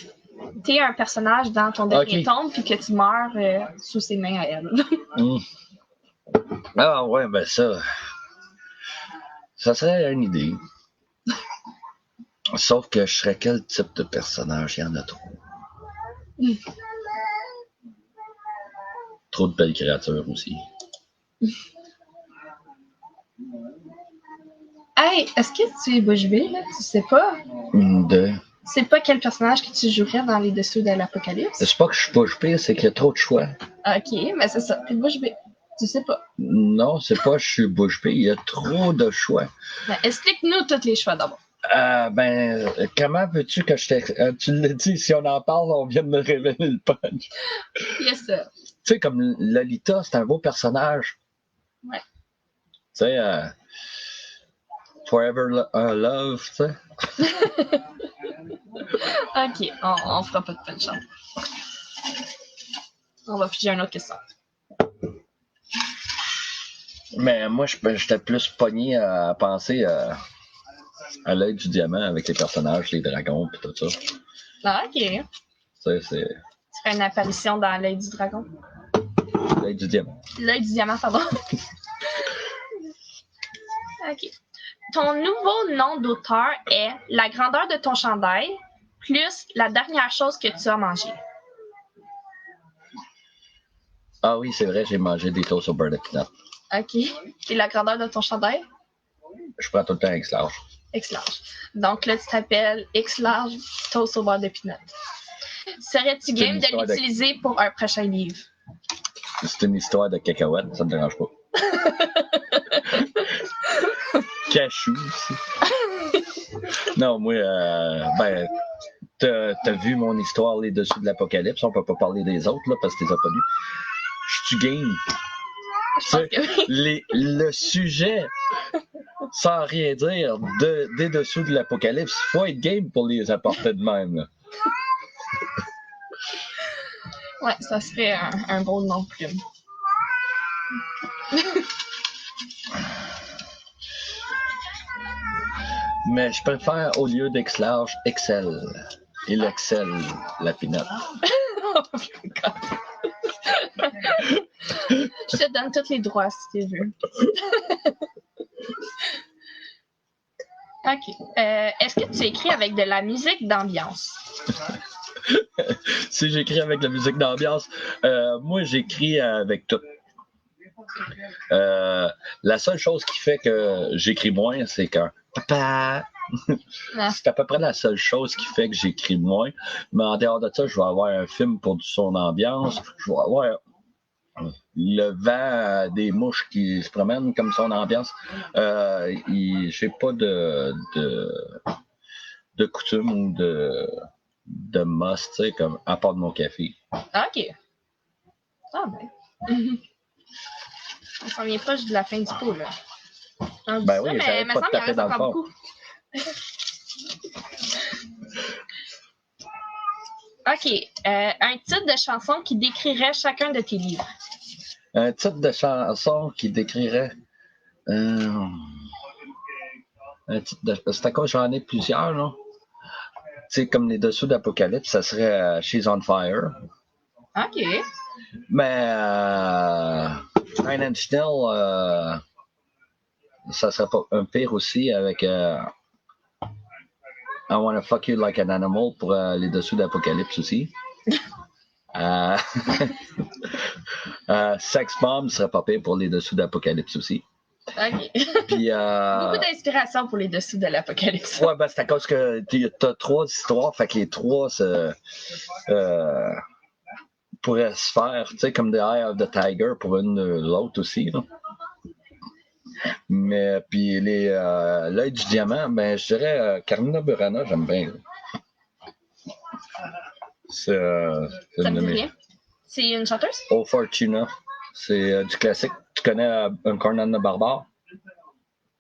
es un personnage dans ton dernier tome puis que tu meurs sous ses mains à elle. Ah ouais, ben ça serait une idée. Sauf que je serais quel type de personnage? Il y en a trop. Trop de belles créatures aussi. Hey, est-ce que tu es bouche bée, là? Tu sais pas? C'est pas quel personnage que tu jouerais dans les dessous de l'Apocalypse? C'est pas que je suis bouche bée, c'est qu'il y a trop de choix. Ok, mais c'est ça, t'es bouche bée. Tu sais pas. Non, c'est pas que je suis bouche bée, il y a trop de choix. Ben, explique-nous tous les choix d'abord. Comment veux-tu que je t'explique? Tu l'as dit, si on en parle, on vient de me révéler le punch. Yes, sir. Tu sais, comme Lolita, c'est un beau personnage. Ouais. Tu sais, Forever Love, tu sais. Ok, on fera pas de punch. Hein. On va figer une autre question. Mais moi, j'étais plus pogné à penser à l'œil du diamant avec les personnages, les dragons et tout ça. Ah, ok. Tu sais, c'est C'est une apparition dans l'œil du dragon. l'œil du diamant. L'œil du diamant, pardon. Ok. Ton nouveau nom d'auteur est La grandeur de ton chandail plus la dernière chose que tu as mangée. Ah oui, c'est vrai, j'ai mangé des toasts au beurre de peanut. Ok. Et la grandeur de ton chandail? Je prends tout le temps X large. X large. Donc là, tu t'appelles X large toast au beurre de peanut. Serais-tu game de l'utiliser pour un prochain livre? C'est une histoire de cacahuètes, ça me dérange pas. Cachou aussi. Non, moi, t'as vu mon histoire, les dessous de l'Apocalypse. On peut pas parler des autres, là, parce que t'es pas lu. Je suis game. Je pense que oui. Le sujet, sans rien dire, des dessous de l'Apocalypse, faut être game pour les apporter de même, là. Ouais, ça serait un beau nom de plume. Mais je préfère, au lieu d'X large, Excel. Et l'Excel, la pinotte. Oh my God. Je te donne tous les droits si tu veux. Ok. Est-ce que tu écris avec de la musique d'ambiance? Si j'écris avec la musique d'ambiance, moi j'écris avec tout. La seule chose qui fait que j'écris moins, c'est qu'un papa. C'est à peu près la seule chose qui fait que j'écris moins. Mais en dehors de ça, je vais avoir un film pour son ambiance. Je vais avoir le vent des mouches qui se promènent comme son ambiance. J'ai pas de coutume ou de must, tu sais, comme à part de mon café. Ok. Ah ben. On s'en vient proche de la fin du pot, là. On dit Ben ça, oui, mais j'arrête me pas de semble qu'il en taper reste dans le encore fond. beaucoup. Ok. Un titre de chanson qui décrirait chacun de tes livres. Un titre de chanson qui décrirait. Un titre de. C'est à cause j'en ai plusieurs, là. Tu sais, comme les dessous d'Apocalypse, ça serait She's on Fire. Ok. Mais Nine Inch Nails, ça serait pas un pire aussi avec I Wanna Fuck You Like an Animal pour les dessous d'Apocalypse aussi. Sex Bomb serait pas pire pour les dessous d'Apocalypse aussi. Ok. Puis, Beaucoup d'inspiration pour les dessous de l'Apocalypse. ouais, ben c'est à cause que t'as 3 histoires, fait que les 3 pourraient se faire, tu sais, comme The Eye of the Tiger pour une l'autre aussi, là. Mais puis l'œil du diamant, ben je dirais Carmina Burana, j'aime bien. C'est Ça une me de dit mes. rien. C'est une chanteuse? Oh Fortuna, c'est du classique. Tu connais un Conan de Barbare?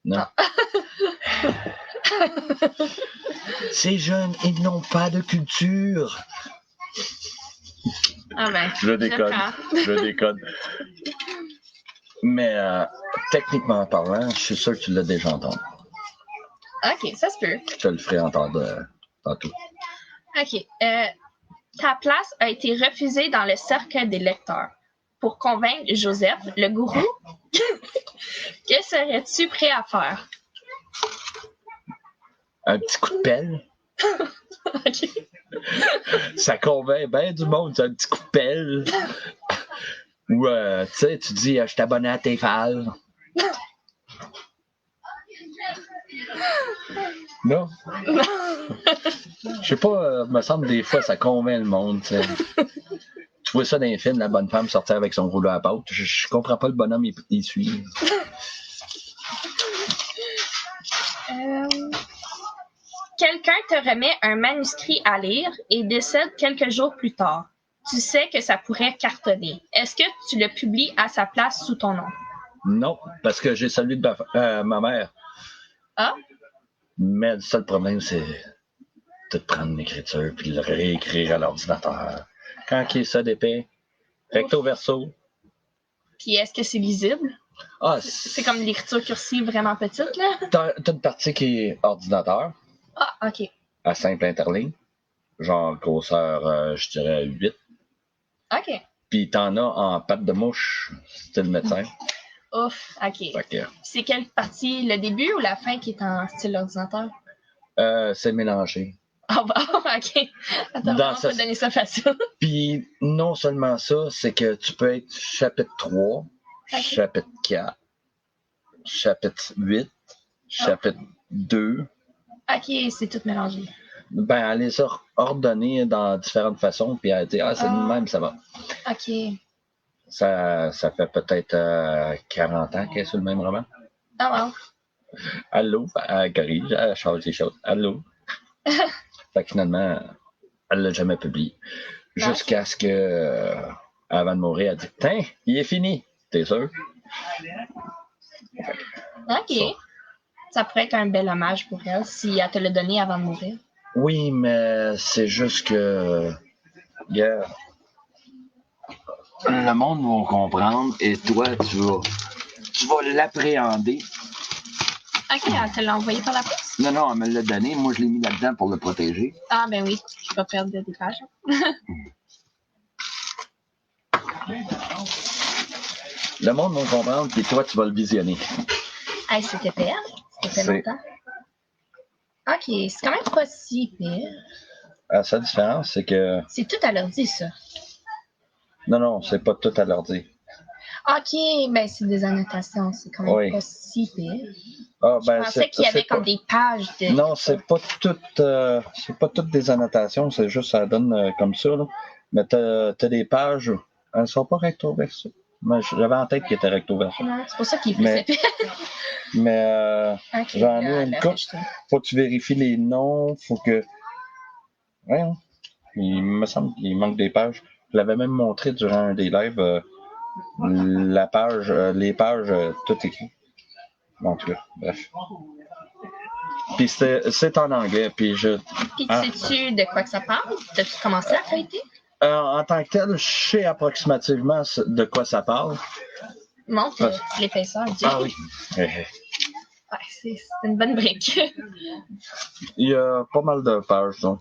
Non. Ces jeunes, ils n'ont pas de culture. Ah ben. Je déconne. Je déconne. Mais techniquement parlant, je suis sûr que tu l'as déjà entendu. Ok, ça se peut. Je te le ferai entendre tantôt. Ok. Ta place a été refusée dans le cercle des lecteurs. Pour convaincre Joseph, le gourou, que serais-tu prêt à faire? Un petit coup de pelle. Ok. Ça convainc bien du monde, un petit coup de pelle. Ou, tu sais, tu dis, je t'abonne à Tefal. Non? Je sais pas, me semble des fois, ça convainc le monde, tu sais. Tu vois ça dans les films, la bonne femme sortir avec son rouleau à pâte. Je comprends pas le bonhomme, il suit. quelqu'un te remet un manuscrit à lire et décède quelques jours plus tard, tu sais que ça pourrait cartonner. Est-ce que tu le publies à sa place sous ton nom? Non, parce que j'ai celui de ma mère. Ah? Mais le seul problème, c'est de prendre l'écriture puis le réécrire à l'ordinateur. Quand il est ça d'épais, recto verso. Puis est-ce que c'est lisible? Ah, C'est comme l'écriture cursive vraiment petite, là? T'as une partie qui est ordinateur, Ah, OK. à simple interligne, genre grosseur, je dirais 8. OK. Puis t'en as en patte de mouche, style médecin. Ouf, OK. Fait que, C'est quelle partie, le début ou la fin qui est en style ordinateur? c'est mélangé. Ah, bah, OK. Attends, Dans vraiment sa- pas donner ça facile. Puis non seulement ça, c'est que tu peux être chapitre 3, Ok. chapitre 4, chapitre 8, chapitre 2. OK, c'est tout mélangé. Ben, elle les a ordonnées dans différentes façons, puis elle a dit, c'est de même, ça va. OK. Ça fait peut-être 40 ans qu'elle est sur le même roman. Ah, Allô, elle corrige, elle change les choses. Allô. Fait que finalement, elle l'a jamais publié. Jusqu'à ce que, avant de mourir, elle dit, tiens, il est fini. T'es sûr? wow. OK. Ça pourrait être un bel hommage pour elle si elle te l'a donné avant de mourir. Oui, mais c'est juste que, yeah, le monde va comprendre et toi, tu vas l'appréhender. OK, elle te l'a envoyé par la poste? Non, non, elle me l'a donné. Moi, je l'ai mis là-dedans pour le protéger. Ah, ben oui. Je vais pas perdre des pages. Le monde va comprendre, puis toi, tu vas le visionner. Hey, c'était pire. C'était C'est- longtemps. OK, c'est quand même pas si pire. La seule différence, c'est que... C'est tout à l'ordi, ça. Non, non, c'est pas tout à l'ordi. OK, ben c'est des annotations. C'est quand même Oui. pas si pire. Ah, Je ben, pensais qu'il y avait c'est pas- comme des pages de... Non, c'est pas toutes des annotations, c'est juste ça donne comme ça, là. Mais t'as des pages, elles sont pas recto verso. Moi, j'avais en tête qu'ils étaient recto verso. Non, c'est pour ça qu'il est plus Mais- épais. Mais OK, j'en ai là, une là, couple. fais-je-toi. Faut que tu vérifies les noms, faut que... Ouais, hein. Il me semble qu'il manque des pages. Je l'avais même montré durant un des lives, la page, les pages, tout écrit. Bon, en tout cas, bref. Puis c'est en anglais, puis je... Puis Ah. sais-tu de quoi que ça parle? T'as-tu commencé à feuilleter? En tant que tel, je sais approximativement de quoi ça parle. Montre Parce- l'épaisseur. Dis. Ah oui. Ouais, c'est une bonne brique. Il y a pas mal de pages, donc.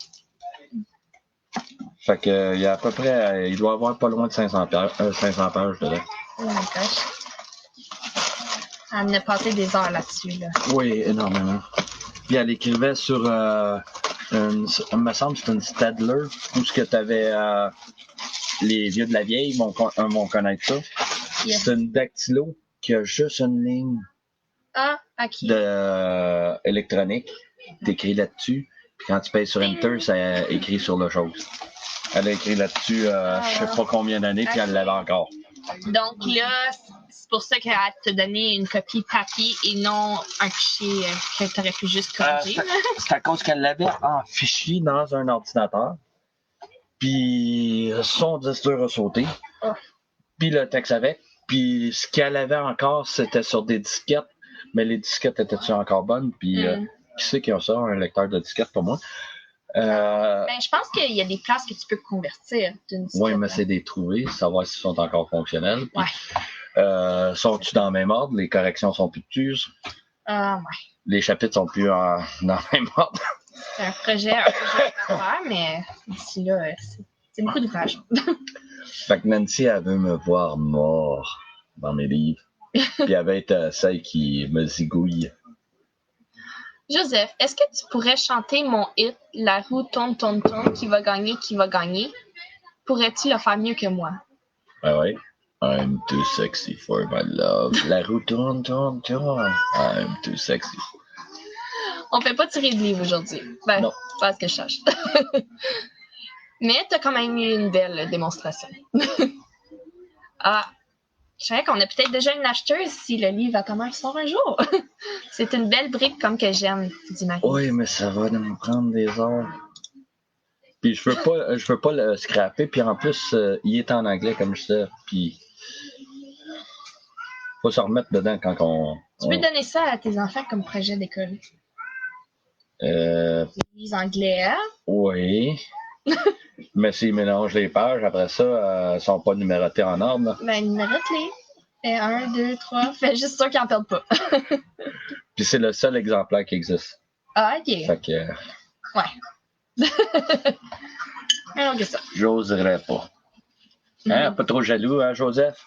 Fait que, il y a à peu près, il doit y avoir pas loin de 500 pages dedans. Oh my gosh. Elle en a passé des heures là-dessus, là. Oui, énormément. Puis elle écrivait sur, il me semble que c'était une Stadler, où ce que t'avais, les vieux de la vieille vont connaître ça. Yes. C'est une dactylo qui a juste une ligne Ah, OK. de électronique. T'écris là-dessus, puis quand tu payes sur Enter, ça écrit sur le chose. Elle a écrit là-dessus, je sais pas combien d'années, puis elle l'avait encore. Donc là, c'est pour ça qu'elle te donné une copie papier et non un fichier que tu aurais pu juste corriger. C'est à cause qu'elle l'avait en fichier dans un ordinateur, puis son disque dur a sauté, Oh. puis le texte avec, puis ce qu'elle avait encore, c'était sur des disquettes, mais les disquettes étaient-tu encore bonnes, puis qui c'est qui a ça, un lecteur de disquettes pour moi? Ben, je pense qu'il y a des places que tu peux convertir d'une disquette. Oui, mais c'est des trouver, savoir s'ils sont encore fonctionnels. Puis, Ouais. sont-ils dans le même ordre? Les corrections sont plus dessus. Ah, ouais. Les chapitres sont plus dans le même ordre. C'est un projet à faire, mais d'ici là, c'est beaucoup d'ouvrage. Fait que Nancy, elle veut me voir mort dans mes livres. Puis elle va être celle qui me zigouille. Joseph, est-ce que tu pourrais chanter mon hit « La roue tourne, tourne, tourne, qui va gagner, qui va gagner » Pourrais-tu le faire mieux que moi? Ah ouais? I'm too sexy for my love. La roue tourne, tourne, tourne. I'm too sexy. On fait pas tirer de livre aujourd'hui. Ben, Non. pas ce que je cherche. Mais t'as quand même eu une belle démonstration. Ah, Je savais qu'on a peut-être déjà une acheteuse si le livre à ta mère sort un jour. C'est une belle brique comme que j'aime, dit Marie. Oui, mais ça va nous prendre des heures. Puis je veux pas le scraper. Puis en plus, il est en anglais comme je sais. Puis faut se remettre dedans quand Tu peux donner ça à tes enfants comme projet d'école. Les anglais, hein? Oui. Mais s'ils mélangent les pages, après ça, sont pas numérotés en ordre. Là. Ben, numérote-les. Fais 1, 2, 3. Fais juste sûr qu'ils n'en perdent pas. Puis c'est le seul exemplaire qui existe. Ah, ok. Fait que. Ouais. Alors que ça. J'oserais pas. Hein? Pas trop jaloux, hein, Joseph?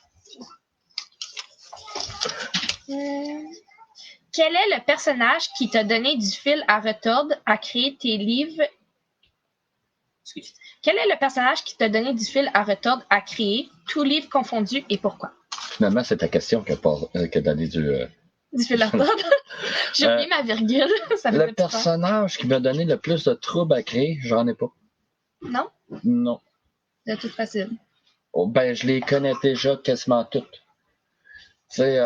Quel est le personnage qui t'a donné du fil à retordre à créer tes livres? Excuse. Quel est le personnage qui t'a donné du fil à retordre à créer, tous livres confondus, et pourquoi? Finalement, c'est ta question qui a donné du. Du fil à retordre? J'ai oublié ma virgule. Ça me Le fait personnage qui m'a donné le plus de troubles à créer, j'en ai pas. Non? Non. De toute façon. Oh, ben, je les connais déjà quasiment toutes. Tu sais,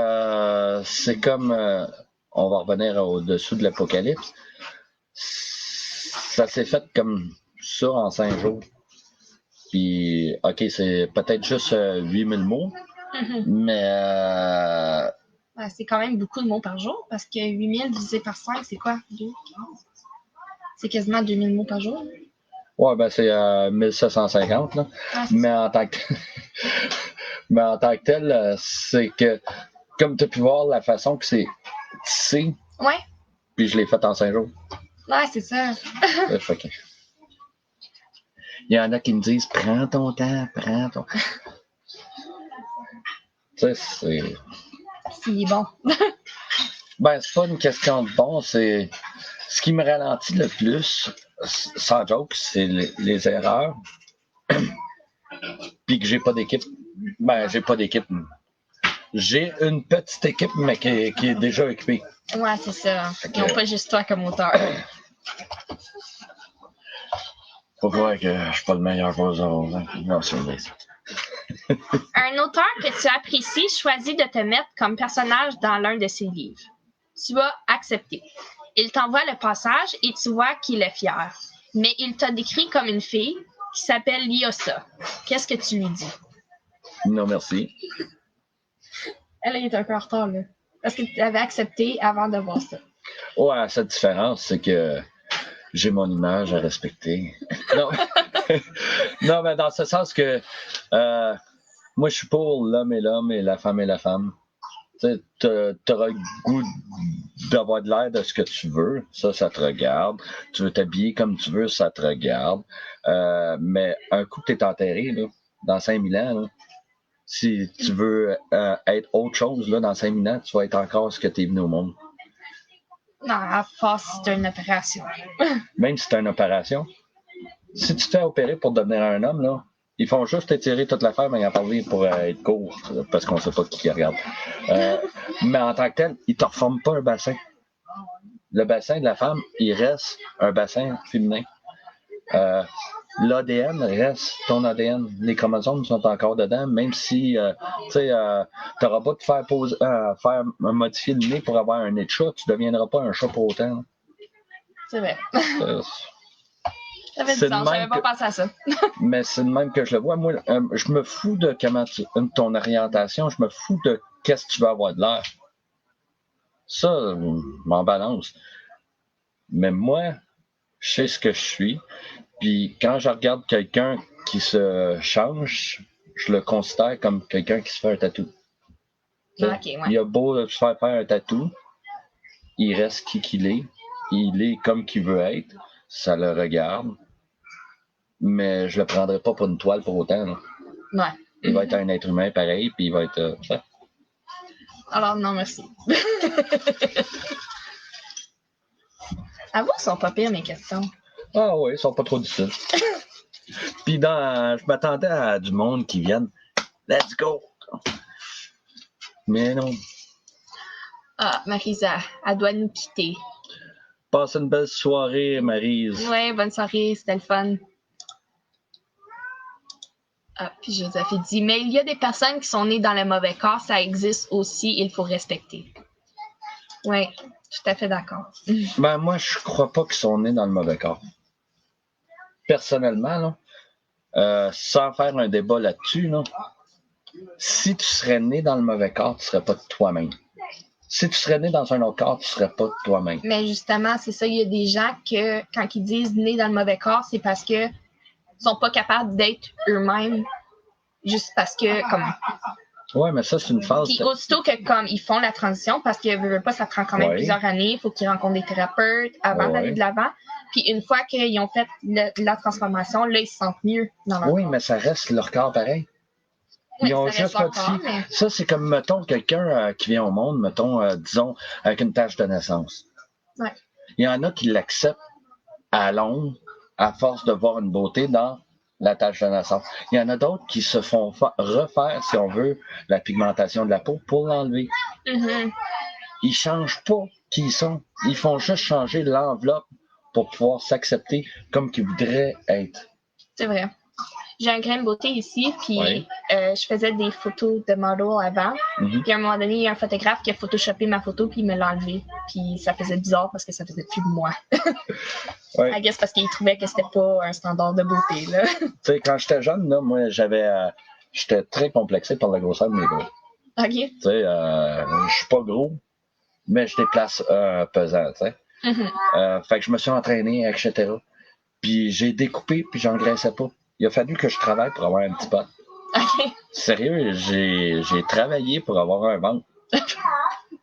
c'est comme. On va revenir au-dessous de l'apocalypse. Ça s'est fait comme ça en 5 jours. Puis, OK, c'est peut-être juste 8000 mots, mais. C'est quand même beaucoup de mots par jour, parce que 8000 divisé par 5, c'est quoi? 2, 15? C'est quasiment 2000 mots par jour. Ouais, ben c'est 1750, là. Ah, mais en tant que mais en tant que tel, c'est que comme tu as pu voir la façon que c'est tissé, ouais. Puis je l'ai fait en 5 jours. Ouais, c'est ça. Fait que... Il y en a qui me disent prends ton temps. Tu sais, c'est. C'est bon. Ben, c'est pas une question de bon, c'est. Ce qui me ralentit le plus, sans joke, c'est les erreurs. Puis que j'ai pas d'équipe. Ben, j'ai pas d'équipe. J'ai une petite équipe, mais qui est déjà équipée. Ouais, c'est ça. Ils n'ont pas juste toi comme auteur. Faut voir que je suis pas le meilleur joueur. Non, c'est vrai. Un auteur que tu apprécies choisit de te mettre comme personnage dans l'un de ses livres. Tu vas accepter. Il t'envoie le passage et tu vois qu'il est fier. Mais il t'a décrit comme une fille qui s'appelle Lyosa. Qu'est-ce que tu lui dis? Non, merci. Elle est un peu en retard, là. Parce que tu avais accepté avant de voir ça. Ouais, cette différence, c'est que j'ai mon image à respecter. Non, non mais dans ce sens que moi, je suis pour l'homme et la femme et la femme. Tu auras le goût d'avoir de l'air de ce que tu veux, ça te regarde. Tu veux t'habiller comme tu veux, ça te regarde. Mais un coup que tu es enterré, là, dans 5000 ans, là, si tu veux être autre chose là, dans 5000 ans, tu vas être encore ce que tu es venu au monde. Non, à part si c'est une opération. Même si c'est une opération. Si tu te fais opérer pour devenir un homme, là, ils font juste étirer toute l'affaire, mais ils en parlent pour être court, parce qu'on ne sait pas qui regarde. Mais en tant que tel, ils ne te reforment pas un bassin. Le bassin de la femme, il reste un bassin féminin. L'ADN reste ton ADN. Les chromosomes sont encore dedans, même si tu n'auras pas de faire modifier le nez pour avoir un nez de chat, tu ne deviendras pas un chat pour autant. C'est vrai. Ça fait du C'est sens, j'avais pas pensé à ça. Mais c'est le même que je le vois. Moi, je me fous de ton orientation, je me fous de qu'est-ce que tu veux avoir de l'air. Ça, m'en balance. Mais moi, je sais ce que je suis. Puis quand je regarde quelqu'un qui se change, je le considère comme quelqu'un qui se fait un tatou. Okay, ouais. Il a beau se faire un tatou, il reste qui qu'il est. Il est comme qu'il veut être. Ça le regarde. Mais je le prendrai pas pour une toile pour autant. Là. Ouais. Il va être un être humain pareil, puis il va être. Alors, non, merci. Avoue, ils sont pas pires, mes questions. Ah oui, ils sont pas trop difficiles. Puis je m'attendais à du monde qui vienne. Let's go! Mais non. Ah, Marisa, elle doit nous quitter. Passe une belle soirée, Maryse. Ouais, bonne soirée, c'était le fun. Ah, puis Joseph, il dit, mais il y a des personnes qui sont nées dans le mauvais corps, ça existe aussi, il faut respecter. Oui, tout à fait d'accord. Ben, moi, je crois pas qu'ils sont nés dans le mauvais corps. Personnellement, là, sans faire un débat là-dessus, là, si tu serais né dans le mauvais corps, tu serais pas de toi-même. Si tu serais né dans un autre corps, tu serais pas de toi-même. Mais justement, c'est ça, il y a des gens que, quand ils disent nés dans le mauvais corps, c'est parce que sont pas capables d'être eux-mêmes, juste parce que, comme... Ouais, mais ça, c'est une phase. Puis aussitôt que, comme, ils font la transition, parce que, veulent pas, ça prend quand même plusieurs années, il faut qu'ils rencontrent des thérapeutes avant d'aller de l'avant. Puis une fois qu'ils ont fait la transformation, là, ils se sentent mieux dans leur corps. Mais ça reste leur corps pareil. Ils ont juste modifié. Mais... Ça, c'est comme, mettons, quelqu'un qui vient au monde, mettons, disons, avec une tache de naissance. Ouais. Il y en a qui l'acceptent à long, à force de voir une beauté dans la tache de naissance. Il y en a d'autres qui se font refaire, si on veut, la pigmentation de la peau pour l'enlever. Mm-hmm. Ils changent pas qui ils sont. Ils font juste changer l'enveloppe pour pouvoir s'accepter comme qu'ils voudraient être. C'est vrai. J'ai un grain de beauté ici, puis je faisais des photos de model avant. Mm-hmm. Puis à un moment donné, il y a un photographe qui a photoshopé ma photo, puis il me l'a enlevée. Puis ça faisait bizarre parce que ça faisait plus de moi. I guess parce qu'il trouvait que c'était pas un standard de beauté, là. Tu sais, quand j'étais jeune, là, moi, j'étais très complexé par la grosseur de mes bras. OK. Tu sais, je suis pas gros, mais je déplace pesant, tu sais. Mm-hmm. Fait que je me suis entraîné, etc. Puis j'ai découpé, puis j'engraissais pas. Il a fallu que je travaille pour avoir un petit pot. OK. Sérieux, j'ai travaillé pour avoir un ventre.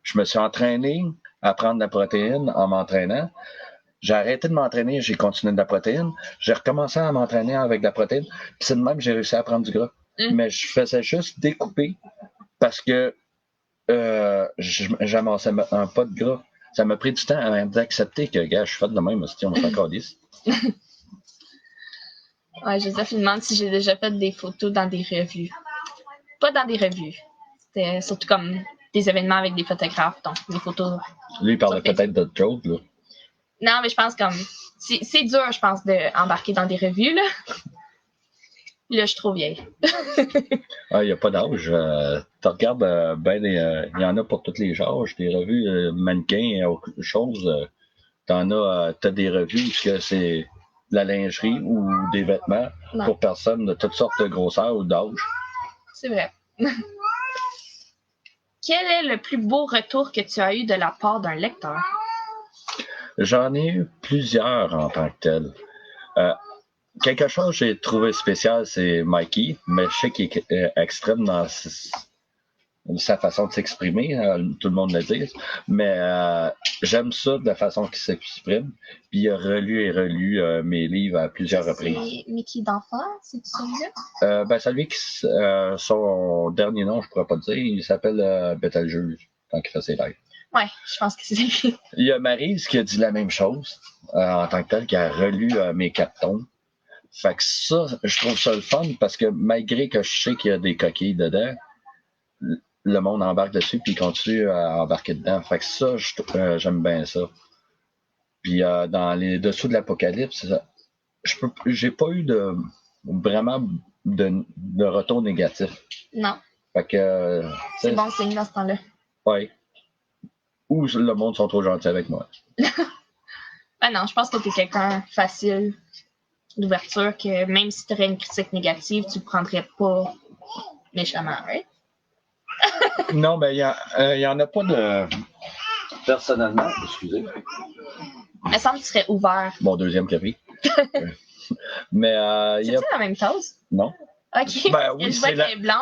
Je me suis entraîné à prendre de la protéine en m'entraînant. J'ai arrêté de m'entraîner, j'ai continué de la protéine. J'ai recommencé à m'entraîner avec de la protéine. Puis c'est de même que j'ai réussi à prendre du gras. Mais je faisais juste découper parce que j'amassais un pas de gras. Ça m'a pris du temps à d'accepter que, gars, je suis fait de même, si on est encore 10. Ouais, Joseph il demande si j'ai déjà fait des photos dans des revues. Pas dans des revues. C'était surtout comme des événements avec des photographes, donc des photos. Lui, il parlait peut-être d'autre chose, là. Non, mais je pense comme... C'est dur, je pense, d'embarquer dans des revues, là. Là, je suis trop vieille. Il n'y a pas d'âge. Tu regardes, il y en a pour tous les âges. Des revues mannequins, autre chose. T'as des revues où c'est de la lingerie ou des vêtements pour personnes de toutes sortes de grosseurs ou d'âge. C'est vrai. Quel est le plus beau retour que tu as eu de la part d'un lecteur? J'en ai eu plusieurs en tant que tel. Quelque chose que j'ai trouvé spécial, c'est Mikey, mais je sais qu'il est extrême dans sa façon de s'exprimer, tout le monde le dit, mais j'aime ça de la façon qu'il s'exprime. Puis il a relu et relu mes livres à plusieurs reprises. C'est Mickey d'enfant, c'est celui-là? Celui qui, son dernier nom, je pourrais pas le dire, il s'appelle Betelgeuse quand il fait ses lives. Ouais, je pense que c'est lui. Il y a Maryse qui a dit la même chose en tant que telle, qui a relu mes 4 tomes. Fait que ça, je trouve ça le fun parce que malgré que je sais qu'il y a des coquilles dedans, le monde embarque dessus puis il continue à embarquer dedans. Fait que ça, j'aime bien ça. Puis dans les dessous de l'apocalypse, j'ai pas eu vraiment de retour négatif. Non. Fait que c'est bon signe dans ce temps-là. Ouais. Ou le monde sont trop gentils avec moi. Non, je pense que t'es quelqu'un facile d'ouverture, que même si tu aurais une critique négative, tu ne prendrais pas méchamment, right? Non, mais il y en a pas de... Personnellement, excusez. Il me semble que tu serais ouvert. Mon deuxième café. Mais c'est-tu la même tasse? Non. OK. Ben oui,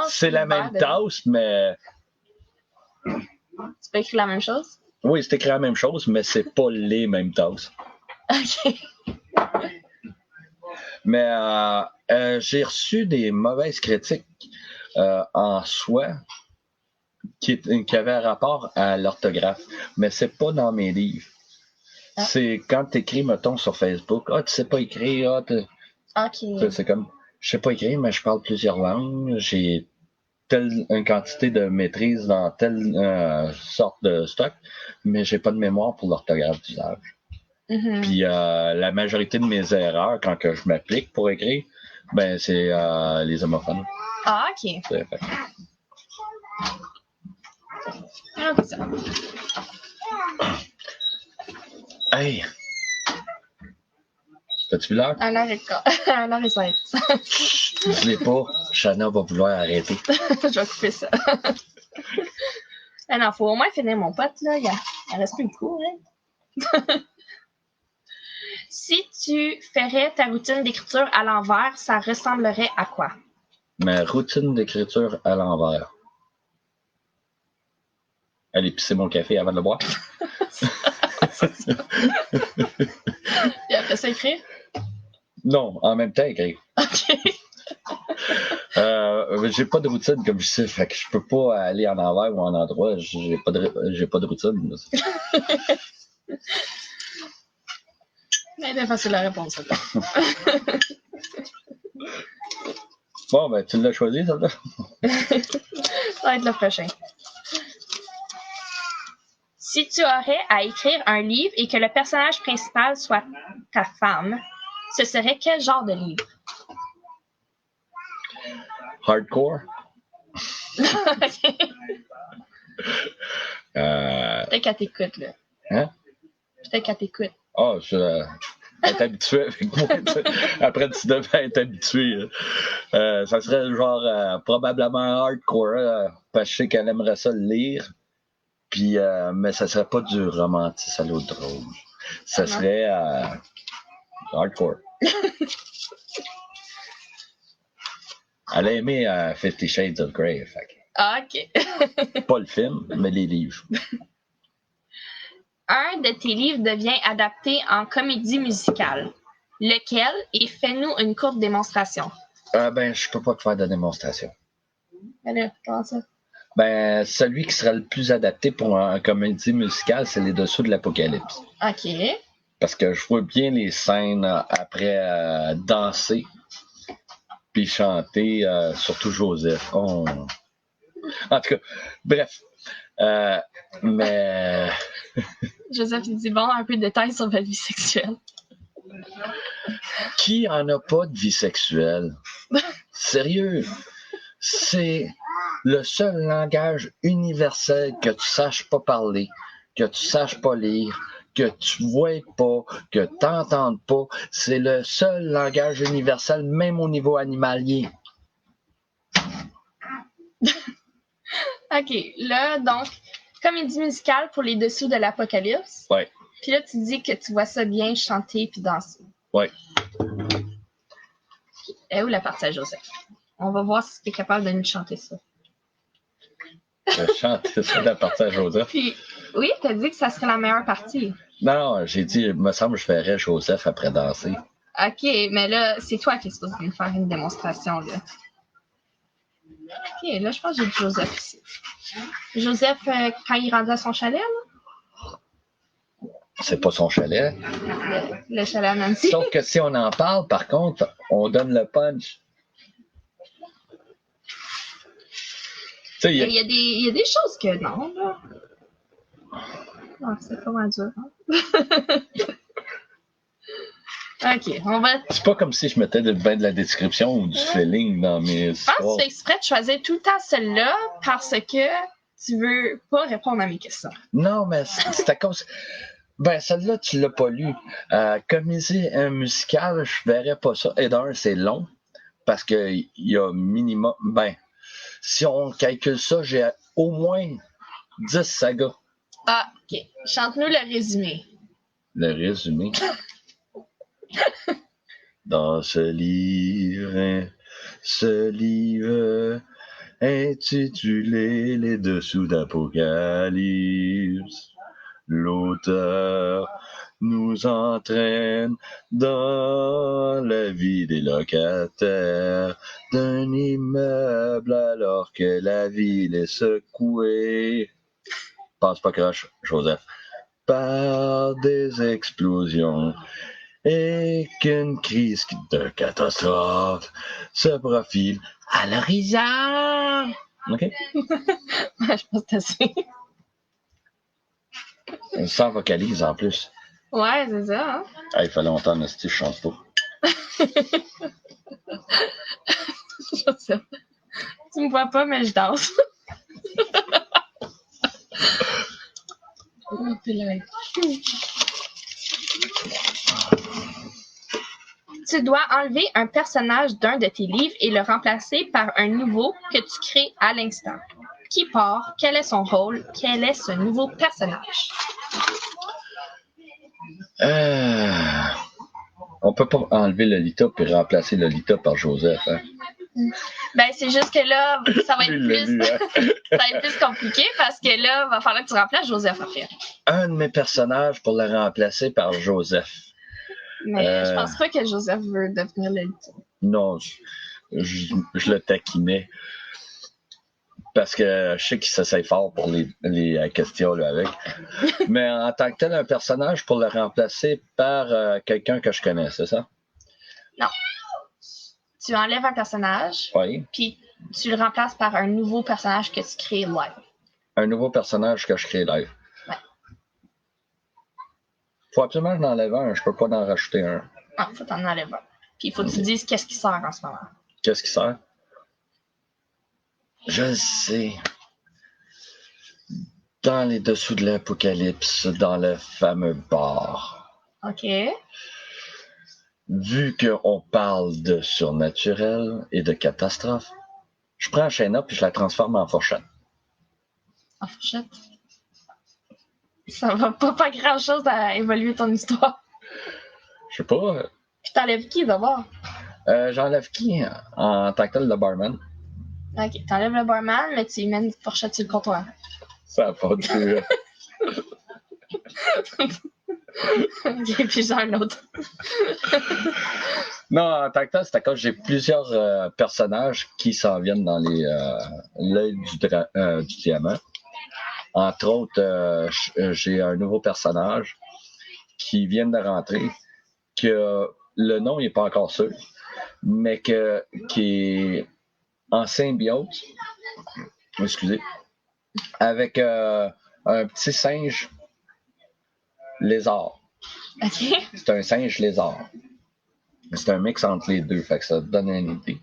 c'est la même tasse, mais... Tu peux écrire la même chose? Oui, c'est écrit la même chose, mais c'est pas les mêmes tasses. OK. Mais j'ai reçu des mauvaises critiques en soi qui avaient rapport à l'orthographe, mais c'est pas dans mes livres. Ah. C'est quand tu écris, mettons, sur Facebook, tu sais pas écrire, OK. C'est comme, je sais pas écrire, mais je parle plusieurs langues, j'ai une quantité de maîtrise dans telle sorte de stock, mais j'ai pas de mémoire pour l'orthographe d'usage. Mm-hmm. Puis la majorité de mes erreurs, quand que je m'applique pour écrire, Ben, c'est les homophones. Ah, ok. C'est fait. Ah, c'est ça. Hey! T'as-tu vu l'heure? 1h15. 1h05. Dis-les pas, Shanna va vouloir arrêter. Je vais couper ça. Ah non, faut au moins finir mon pote, là. Il reste plus beaucoup, hein. Si tu ferais ta routine d'écriture à l'envers, ça ressemblerait à quoi? Ma routine d'écriture à l'envers. Aller pisser mon café avant de le boire. Et après ça, écrire? Non, en même temps, écrire. Ok. J'ai pas de routine, comme je sais, fait que je peux pas aller en envers ou en endroit. J'ai pas de routine. Mais c'est facile la réponse, ça. Bon, ben, tu l'as choisi, ça, là? Ça va être le prochain. Si tu aurais à écrire un livre et que le personnage principal soit ta femme, ce serait quel genre de livre? Hardcore? Peut-être qu'elle t'écoute, là. Hein? Peut-être qu'elle t'écoute. Ah, je être habitué avec moi. Après, tu devais être habitué. Ça serait genre probablement hardcore, parce que je sais qu'elle aimerait ça le lire. Puis, mais ça serait pas du romantisme à l'eau de rose. Ça serait hardcore. Elle a aimé 50 Shades of Grey. Fait. Ah, ok. Pas le film, mais les livres. Un de tes livres devient adapté en comédie musicale. Lequel? Et fais-nous une courte démonstration. Ben, je peux pas te faire de démonstration. Allez, comment ça? Ben, celui qui sera le plus adapté pour un comédie musicale, c'est Les Dessous de l'Apocalypse. Ok. Parce que je vois bien les scènes après danser puis chanter, surtout Joseph. Oh. En tout cas, bref. Mais Joseph il dit bon, un peu de détails sur votre vie sexuelle. qui en a pas de vie sexuelle? Sérieux? C'est le seul langage universel que tu saches pas parler, que tu saches pas lire, que tu vois pas, que tu n'entendes pas. C'est le seul langage universel, même au niveau animalier. Ok, là, donc, comédie musicale pour Les Dessous de l'Apocalypse. Ouais. Puis là, tu dis que tu vois ça bien chanter puis danser. Ouais. Et où la partie à Joseph? On va voir si tu es capable de nous chanter ça. Je chante ça la partie à Joseph. Puis, oui, tu as dit que ça serait la meilleure partie. Non, j'ai dit, il me semble que je ferais Joseph après danser. Ok, mais là, c'est toi qui es supposé nous faire une démonstration, là. Ok, là, je pense que j'ai Joseph ici. Joseph, quand il rendait à son chalet, là? C'est pas son chalet. Le chalet à Nancy. Sauf que si on en parle, par contre, on donne le punch. Tu sais, Il y a des choses que non, là. Non, c'est vraiment dur. Hein? Ok, on va. c'est pas comme si je mettais de la description ou du feeling dans mes Je pense que histoires. c'est exprès de choisir tout le temps celle-là parce que tu veux pas répondre à mes questions. Non, mais c'est à cause. Ben, celle-là, tu l'as pas lu. Comédie musicale, je verrais pas ça. Et d'un, c'est long, parce qu'il y a minimum. Ben, si on calcule ça, j'ai au moins 10 sagas. Ah, ok. Chante-nous le résumé. Le résumé. Dans ce livre intitulé Les Dessous d'Apocalypse, l'auteur nous entraîne dans la vie des locataires d'un immeuble alors que la ville est secouée. Pense pas croche, Joseph. Par des explosions et qu'une crise de catastrophe se profile à l'horizon. OK? Je pense que c'est. Sans vocalise en plus. Ouais, c'est ça. Hein? Ah, il fait longtemps que je chante pas. Joseph. Tu me vois pas, mais je danse. Tu dois enlever un personnage d'un de tes livres et le remplacer par un nouveau que tu crées à l'instant. Qui part? Quel est son rôle? Quel est ce nouveau personnage? On peut pas enlever Lolita puis remplacer Lolita par Joseph. Hein? Ben, c'est juste que là, ça va être Il l'a plus, vu, hein? ça va être plus compliqué parce que là, il va falloir que tu remplaces Joseph après. Un de mes personnages pour le remplacer par Joseph. Mais je pense pas que Joseph veut devenir Lolita. Non, je le taquinais. Parce que je sais qu'il s'essaye fort pour les questions là, avec. Mais en tant que tel, un personnage pour le remplacer par quelqu'un que je connais, c'est ça? Non. Tu enlèves un personnage, Oui. puis tu le remplaces par un nouveau personnage que tu crées live. Un nouveau personnage que je crée live. Ouais. Faut absolument que j'en enlève un, je peux pas en rajouter un. Ah, faut t'en enlèver un. Puis il faut que tu dises qu'est-ce qui sert en ce moment. Qu'est-ce qui sert? Je le sais. Dans les dessous de l'apocalypse, dans le fameux bar. OK. Vu qu'on parle de surnaturel et de catastrophe, je prends Shayna puis je la transforme en fourchette. En fourchette. Ça va pas grand-chose à évoluer ton histoire. Je sais pas. Puis t'enlèves qui d'abord? J'enlève qui en tant que tel le barman? OK, t'enlèves le barman, mais tu y mets une fourchette sur le comptoir. Ça a pas de... OK, puis j'en ai un autre. Non, en tant que tel, c'est à cause que j'ai plusieurs personnages qui s'en viennent dans l'œil du diamant. Entre autres, j'ai un nouveau personnage qui vient de rentrer, que le nom n'est pas encore sûr, mais qui est en symbiose, excusez, avec un petit singe lézard. OK. C'est un singe lézard. C'est un mix entre les deux, fait que ça te donne une idée.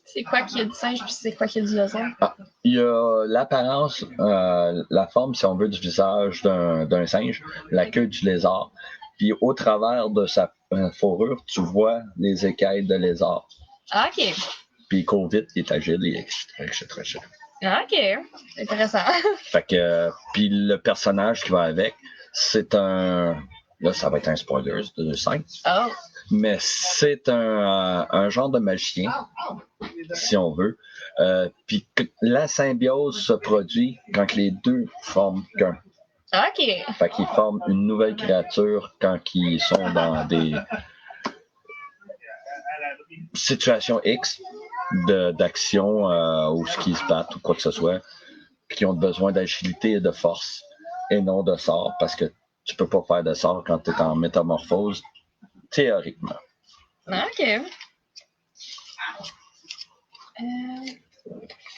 C'est quoi qui a du singe, puis c'est quoi qui a du lézard? Il y a l'apparence, la forme, si on veut, du visage d'un singe, la queue du lézard. Puis au travers de sa fourrure, tu vois les écailles de lézard. OK. Puis il court vite, il est agile, etc. OK. Intéressant. Fait que, puis le personnage qui va avec, c'est un... Là, ça va être un spoiler de 5. Oh. Mais c'est un genre de magicien, si on veut. Puis la symbiose se produit quand les deux forment qu'un. OK. Fait qu'ils forment une nouvelle créature quand ils sont dans des situations X d'action ou ce qui se battent ou quoi que ce soit, puis qui ont besoin d'agilité et de force et non de sort, parce que tu peux pas faire de sort quand tu es en métamorphose, théoriquement. OK.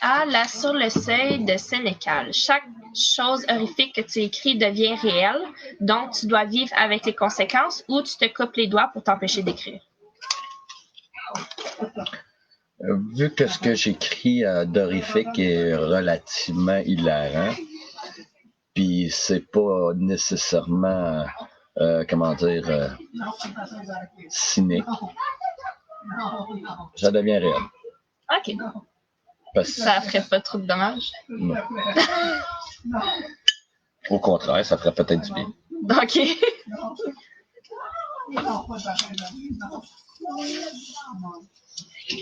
Là, sur le seuil de Sénécal, chaque chose horrifique que tu écris devient réelle, donc tu dois vivre avec les conséquences ou tu te coupes les doigts pour t'empêcher d'écrire. Vu que ce que j'écris d'horrifique est relativement hilarant, puis c'est pas nécessairement, cynique, ça devient réel. OK. Parce que, Ça ferait pas trop de dommages. non. Au contraire, ça ferait peut-être du bien. OK.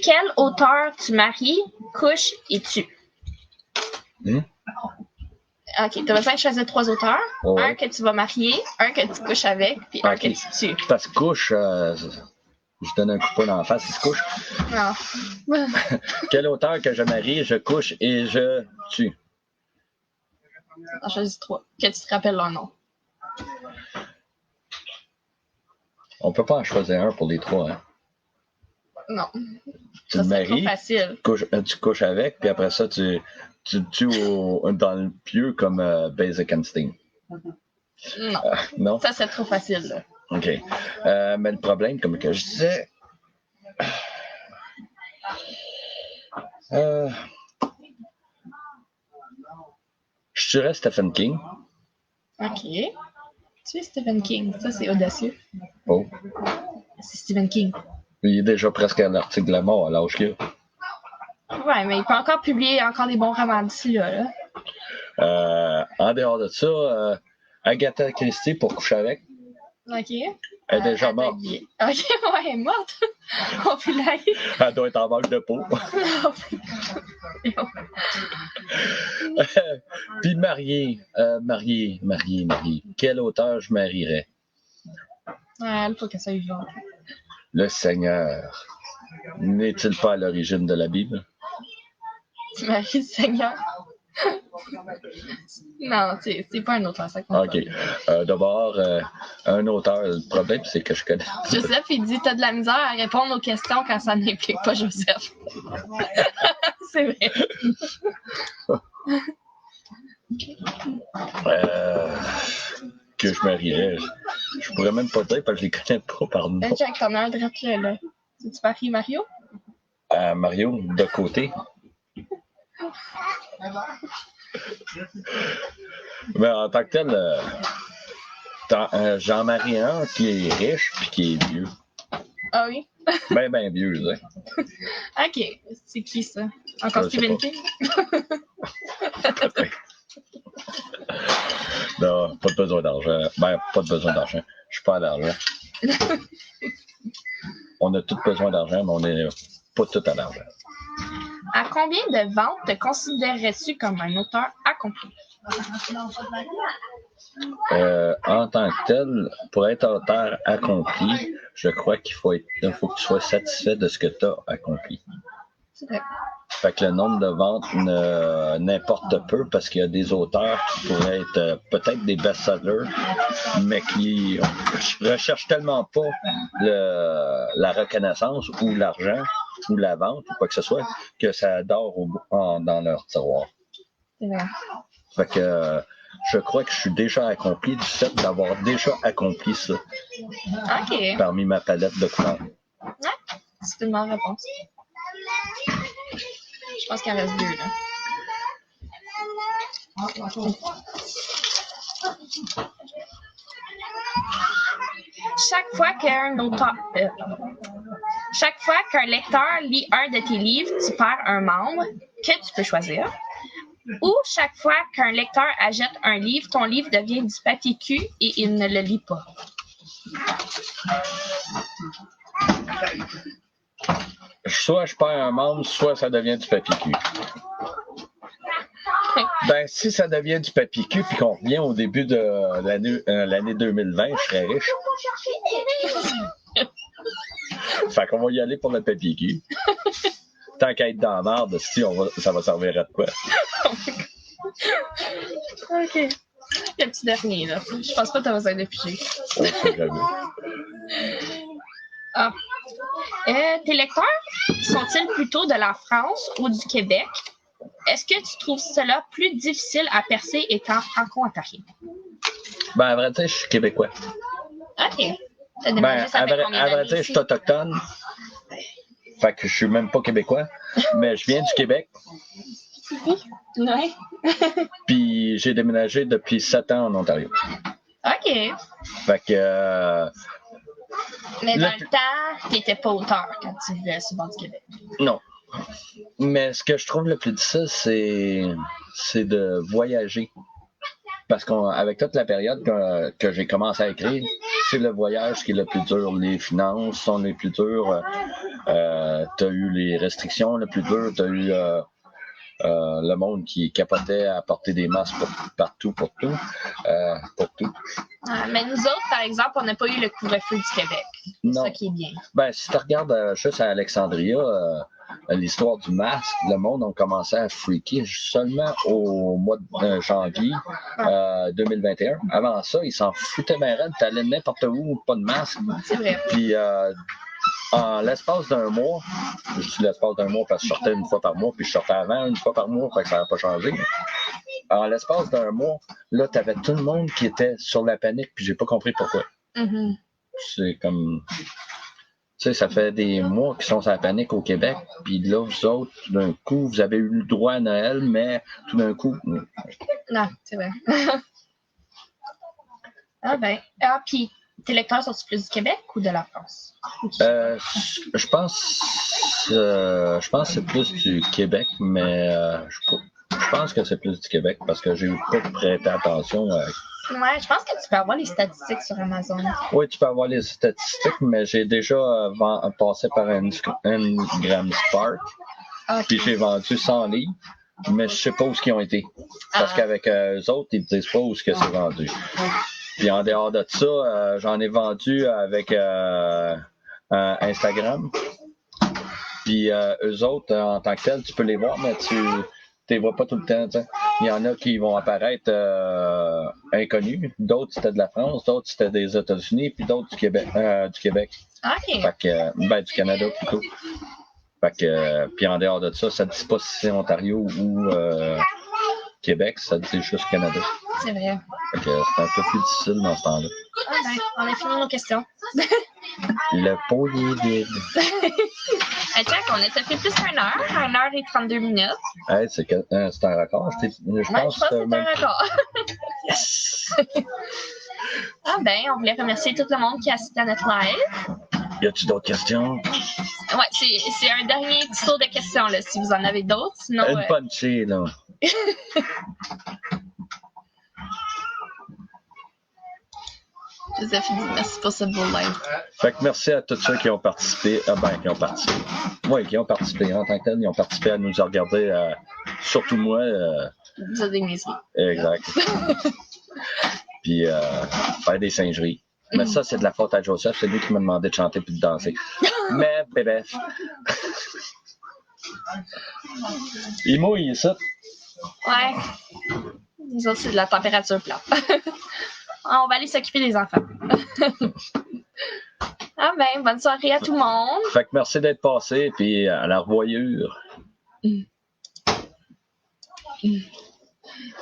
Quel auteur tu maries, couches et tues? OK, tu as besoin de choisir 3 auteurs. Oh, ouais. Un que tu vas marier, un que tu couches avec, puis un que tu tues. Parce que couche, je donne un coup de poing dans la face, il se couche. Non. Quel auteur que je marie, je couche et je tue? J'en choisis 3. Que tu te rappelles leur nom. On peut pas en choisir un pour les 3, hein? Non. Tu Ça te serait trop maries, facile. tu couches avec, puis après ça, tu tues dans le pieu comme Basic Instinct. Non. Non? Ça, c'est trop facile, là. OK. Mais le problème, comme que je disais, Je dirais Stephen King. OK. Tu es Stephen King. Ça, c'est audacieux. Oh. C'est Stephen King. Il est déjà presque à l'article de la mort à l'âge qu'il a. Ouais, mais il peut encore publier encore des bons romans d'ici là. En dehors de ça, Agatha Christie pour coucher avec. OK. Elle est déjà morte. OK, ouais, elle est morte. On peut la... Elle doit être en manque de peau. Puis marié. Quel auteur je marierais? Elle faut qu'elle soit vivante. Le Seigneur. N'est-il pas à l'origine de la Bible? Tu maries le Seigneur? Non, c'est pas un auteur, ça compte OK. D'abord, un auteur, le problème, c'est que je connais. Joseph, il dit t'as de la misère à répondre aux questions quand ça n'implique pas Joseph. C'est vrai. Que je marierais. Je pourrais même pas dire parce que je les connais pas par nom. Jack, t'en as un drette là. Tu maries Mario? Mario, de côté. Mais en tant que tel, j'en marie un qui est riche puis qui est vieux. Ah oui? Ben vieux, je sais. OK. C'est qui ça? Encore Je sais Stephen pas. King? Non, pas de besoin d'argent. Ben, pas de besoin d'argent. Je suis pas à l'argent. On a tous besoin d'argent, mais on n'est pas tous à l'argent. À combien de ventes te considérerais-tu comme un auteur accompli? En tant que tel, pour être auteur accompli, je crois qu'il faut que tu sois satisfait de ce que tu as accompli. C'est vrai. Fait que le nombre de ventes n'importe peu parce qu'il y a des auteurs qui pourraient être peut-être des best-sellers, mais qui recherchent tellement pas la reconnaissance ou l'argent ou la vente ou quoi que ce soit que ça dort dans leur tiroir. C'est vrai. Fait que je crois que je suis déjà accompli du fait d'avoir déjà accompli ça OK. parmi ma palette de couleurs. Ouais, c'est une bonne réponse. Je pense qu'il en reste deux, là. Chaque fois qu'un lecteur lit un de tes livres, tu perds un membre que tu peux choisir. Ou chaque fois qu'un lecteur achète un livre, ton livre devient du papier cul et il ne le lit pas. Soit je perds un membre, soit ça devient du papier cul. Ben, si ça devient du papier cul puis qu'on revient au début de l'année 2020, je serais riche. Fait qu'on va y aller pour le papier cul. Tant qu'à être dans la merde, si ça va servir à de quoi? OK. Le petit dernier, là. Je pense pas que tu as besoin de piger. On sait jamais. Ah. Tes lecteurs sont-ils plutôt de la France ou du Québec? Est-ce que tu trouves cela plus difficile à percer étant franco-ontarien? Ben, à vrai dire, je suis québécois. OK. T'as déménagé, Ben, ça à fait vrai combien d'années dire, je ici? suis autochtone. Fait que je suis même pas québécois. Mais je viens du Québec. Ouais. Puis j'ai déménagé depuis 7 ans en Ontario. OK. Fait que... Mais dans le temps, t'étais pas auteur quand tu vivais sur le bord du Québec. Non. Mais ce que je trouve le plus difficile, c'est de voyager. Parce qu'avec toute la période que j'ai commencé à écrire, c'est le voyage qui est le plus dur. Les finances sont les plus dures. T'as eu les restrictions le plus dur. T'as eu le monde qui capotait à porter des masques partout, pour tout. Mais nous autres, par exemple, on n'a pas eu le couvre-feu du Québec. C'est ça qui est bien. Ben, si tu regardes juste à Alexandria, l'histoire du masque, le monde a commencé à freaker seulement au mois de janvier 2021. Avant ça, ils s'en foutaient bien raide. T'allais n'importe où, pas de masque. C'est vrai. Puis, en l'espace d'un mois, je dis l'espace d'un mois parce que je sortais une fois par mois, puis je sortais avant une fois par mois, fait que ça n'a pas changé. En l'espace d'un mois, là, t'avais tout le monde qui était sur la panique, puis j'ai pas compris pourquoi. Mm-hmm. C'est comme... sais, ça fait des mois qu'ils sont sur la panique au Québec, puis là, vous autres, tout d'un coup, vous avez eu le droit à Noël, mais tout d'un coup... Non, c'est vrai. Ah ben. Ah, puis tes lecteurs sont-ils plus du Québec ou de la France? Je pense que c'est plus du Québec, mais je pense que c'est plus du Québec parce que j'ai pas prêté attention. Ouais, je pense que tu peux avoir les statistiques sur Amazon. Oui, tu peux avoir les statistiques, mais j'ai déjà passé par Ingram Spark, Ok. puis j'ai vendu 100 livres, mais je sais pas où ils ont été. Parce qu'avec eux autres, ils ne disent pas où c'est vendu. Puis en dehors de ça, j'en ai vendu avec Instagram. Puis eux autres, en tant que tels, tu peux les voir, mais tu les vois pas tout le temps. T'sais. Il y en a qui vont apparaître inconnus. D'autres, c'était de la France. D'autres, c'était des États-Unis. Puis d'autres, du Québec. OK. Fait que, du Canada, plutôt. Fait que, puis en dehors de ça, ça ne dit pas si c'est Ontario ou Québec. Ça dit juste Canada. C'est vrai. Fait que c'est un peu plus difficile dans ce temps-là. Ah ben, on a fini nos questions. Le pot est vide. Check, on a fait plus d'1 heure, 1 heure et 32 minutes. Hey, c'est un record. Je pense que c'est un record. Yes! Ah ben, on voulait remercier tout le monde qui a assisté à notre live. Y a-tu d'autres questions? Ouais, c'est un dernier petit tour de questions, là, si vous en avez d'autres. Sinon, une punchée, là. Joseph dit merci pour ce beau live. Fait que merci à tous ceux qui ont participé. Oui, qui ont participé en tant que tel. Ils ont participé à nous regarder, surtout moi. Vous avez des niaiseries. Exact. Puis faire des singeries. Mais ça, c'est de la faute à Joseph. C'est lui qui m'a demandé de chanter puis de danser. Mais, bref. Il mouille, ça. Ouais. Nous autres, c'est de la température plate. On va aller s'occuper des enfants. Ah ben, bonne soirée à tout le monde. Fait que merci d'être passé, puis à la revoyure.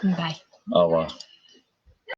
Bye. Au revoir.